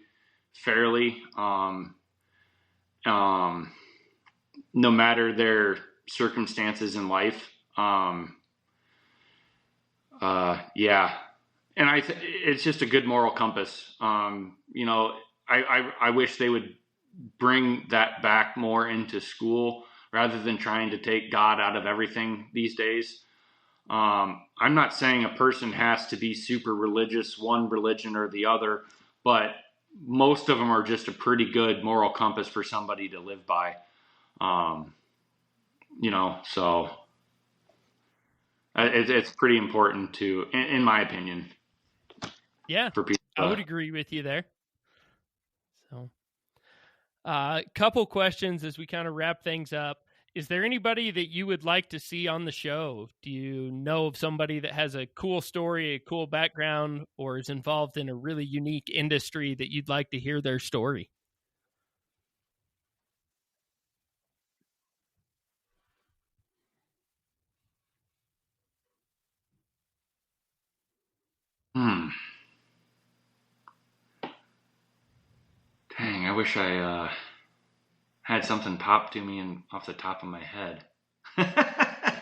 fairly, no matter their circumstances in life. Yeah, and it's just a good moral compass. I wish they would bring that back more into school rather than trying to take God out of everything these days. I'm not saying a person has to be super religious, one religion or the other, but most of them are just a pretty good moral compass for somebody to live by. So it's pretty important to, in my opinion. Yeah, for people. I would agree with you there. So, couple questions as we kind of wrap things up. Is there anybody that you would like to see on the show? Do you know of somebody that has a cool story, a cool background, or is involved in a really unique industry that you'd like to hear their story? Dang, I wish I had something pop to me off the top of my head. I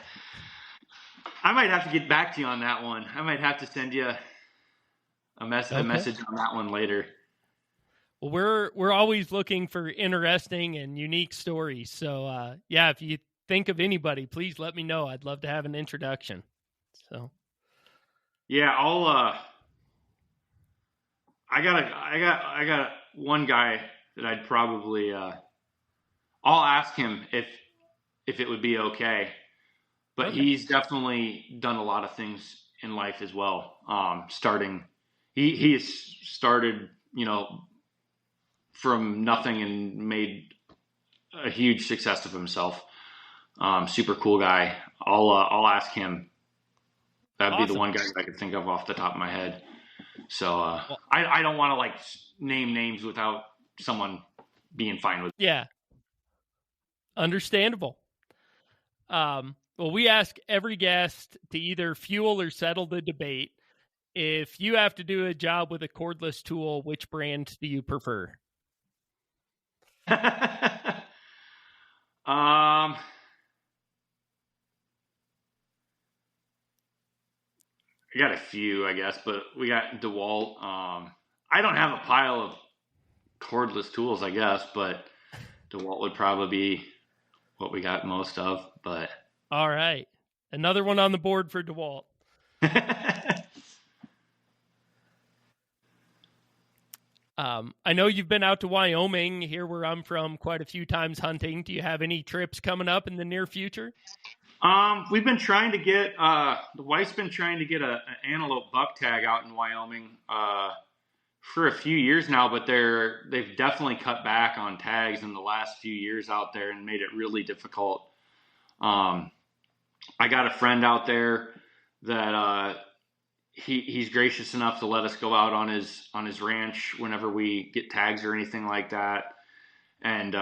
might have to get back to you on that one. I might have to send you a message on that one later. Well, we're always looking for interesting and unique stories. So, if you think of anybody, please let me know. I'd love to have an introduction. So, yeah, I got one guy that I'd probably, I'll ask him if it would be okay. But okay. He's definitely done a lot of things in life as well. He has started, from nothing and made a huge success of himself. Super cool guy. I'll ask him. That'd awesome. Be the one guy I could think of off the top of my head. So I don't want to name names without someone being fine with it. Yeah. Understandable. Well, we ask every guest to either fuel or settle the debate. If you have to do a job with a cordless tool, which brand do you prefer? I got a few, I guess, but we got DeWalt. I don't have a pile of cordless tools, I guess, but DeWalt would probably be what we got most of. But all right, another one on the board for DeWalt. I know you've been out to Wyoming, here where I'm from, quite a few times hunting. Do you have any trips coming up in the near future? We've been trying to get, the wife's been trying to get an antelope buck tag out in Wyoming for a few years now, but they've definitely cut back on tags in the last few years out there and made it really difficult. I got a friend out there that he's gracious enough to let us go out on his ranch whenever we get tags or anything like that. And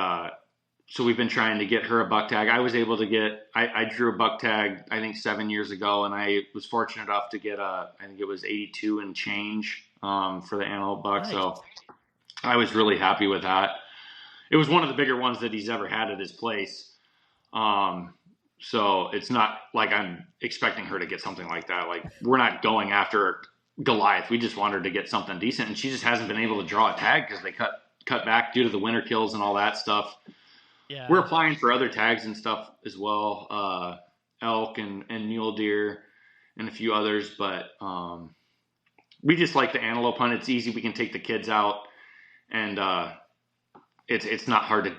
so we've been trying to get her a buck tag. I was able to I drew a buck tag, I think 7 years ago, and I was fortunate enough to get I think it was 82 and change for the antelope buck. Nice. So I was really happy with that. It was one of the bigger ones that he's ever had at his place. So it's not like I'm expecting her to get something like that. Like, we're not going after Goliath. We just want her to get something decent. And she just hasn't been able to draw a tag because they cut back due to the winter kills and all that stuff. Yeah. We're applying for other tags and stuff as well. Elk and mule deer and a few others. But we just like the antelope hunt. It's easy. We can take the kids out. And it's not hard to,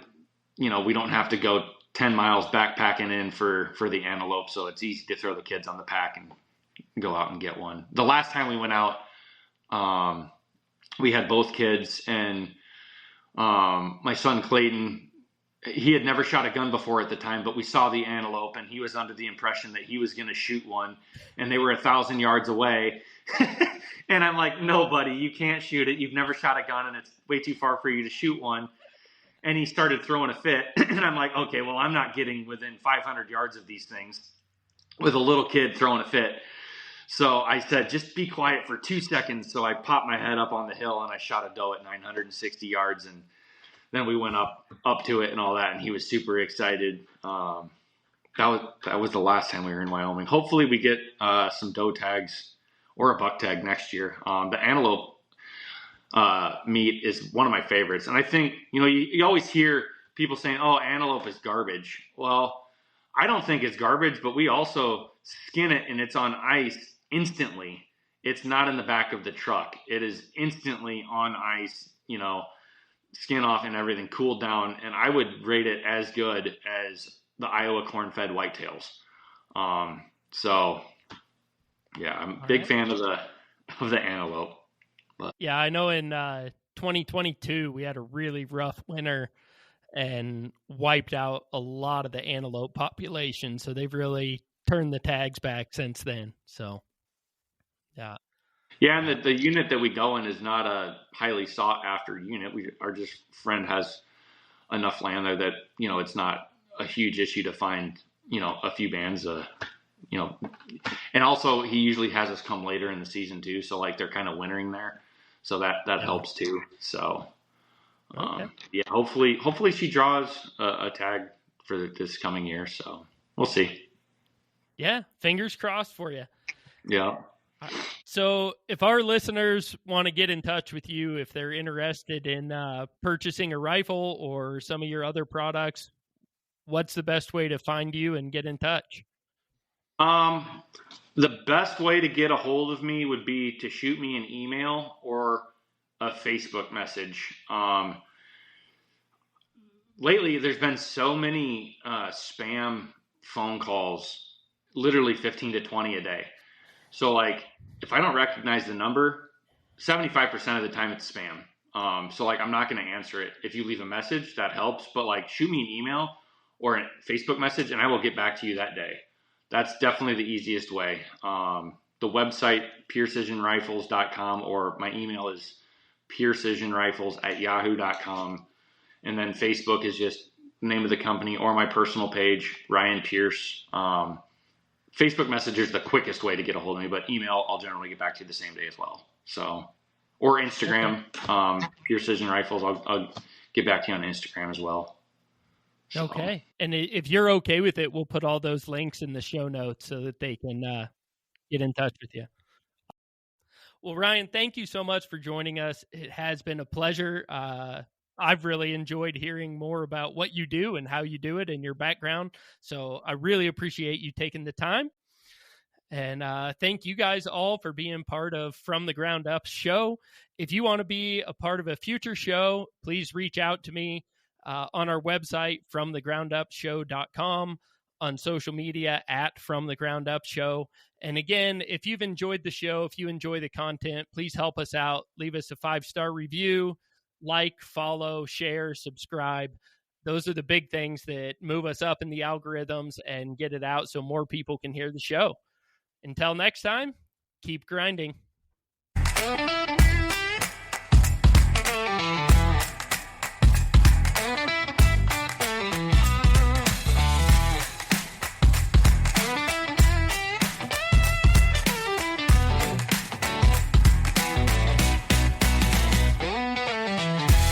we don't have to go 10 miles backpacking in for the antelope, so it's easy to throw the kids on the pack and go out and get one. The last time we went out, we had both kids, and my son Clayton, he had never shot a gun before at the time, but we saw the antelope, and he was under the impression that he was going to shoot one, and they were 1,000 yards away. And I'm like, no, buddy, you can't shoot it. You've never shot a gun, and it's way too far for you to shoot one. And he started throwing a fit. And I'm like, okay, well, I'm not getting within 500 yards of these things with a little kid throwing a fit. So I said, just be quiet for 2 seconds. So I popped my head up on the hill and I shot a doe at 960 yards. And then we went up to it and all that. And he was super excited. That was the last time we were in Wyoming. Hopefully we get some doe tags or a buck tag next year. The antelope, meat is one of my favorites. And I think, you always hear people saying, oh, antelope is garbage. Well, I don't think it's garbage, but we also skin it and it's on ice instantly. It's not in the back of the truck. It is instantly on ice, skin off and everything cooled down. And I would rate it as good as the Iowa corn-fed whitetails. So yeah, I'm a big fan of the antelope. But. Yeah, I know in 2022 we had a really rough winter and wiped out a lot of the antelope population. So they've really turned the tags back since then. So, yeah. Yeah, and the unit that we go in is not a highly sought after unit. Our friend has enough land there that, it's not a huge issue to find, a few bands, and also he usually has us come later in the season too. So like they're kind of wintering there. So that helps too. So, okay. Yeah, hopefully she draws a tag for this coming year. So we'll see. Yeah. Fingers crossed for you. Yeah. So if our listeners want to get in touch with you, if they're interested in purchasing a rifle or some of your other products, what's the best way to find you and get in touch? The best way to get a hold of me would be to shoot me an email or a Facebook message. Lately, there's been so many spam phone calls, literally 15 to 20 a day. So like, if I don't recognize the number, 75% of the time it's spam. So like, I'm not going to answer it. If you leave a message, that helps. But like, shoot me an email or a Facebook message, and I will get back to you that day. That's definitely the easiest way. The website, precisionrifles.com, or my email is precisionrifles@yahoo.com. And then Facebook is just the name of the company, or my personal page, Ryan Pierce. Facebook Messenger is the quickest way to get a hold of me, but email, I'll generally get back to you the same day as well. So, or Instagram, Precision Rifles, I'll get back to you on Instagram as well. So. Okay. And if you're okay with it, we'll put all those links in the show notes so that they can get in touch with you. Well, Ryan, thank you so much for joining us. It has been a pleasure. I've really enjoyed hearing more about what you do and how you do it and your background. So I really appreciate you taking the time. And thank you guys all for being part of From the Ground Up show. If you want to be a part of a future show, please reach out to me on our website, fromthegroundupshow.com, on social media @fromthegroundupshow. And again, if you've enjoyed the show, if you enjoy the content, please help us out. Leave us a 5-star review, like, follow, share, subscribe. Those are the big things that move us up in the algorithms and get it out so more people can hear the show. Until next time, keep grinding.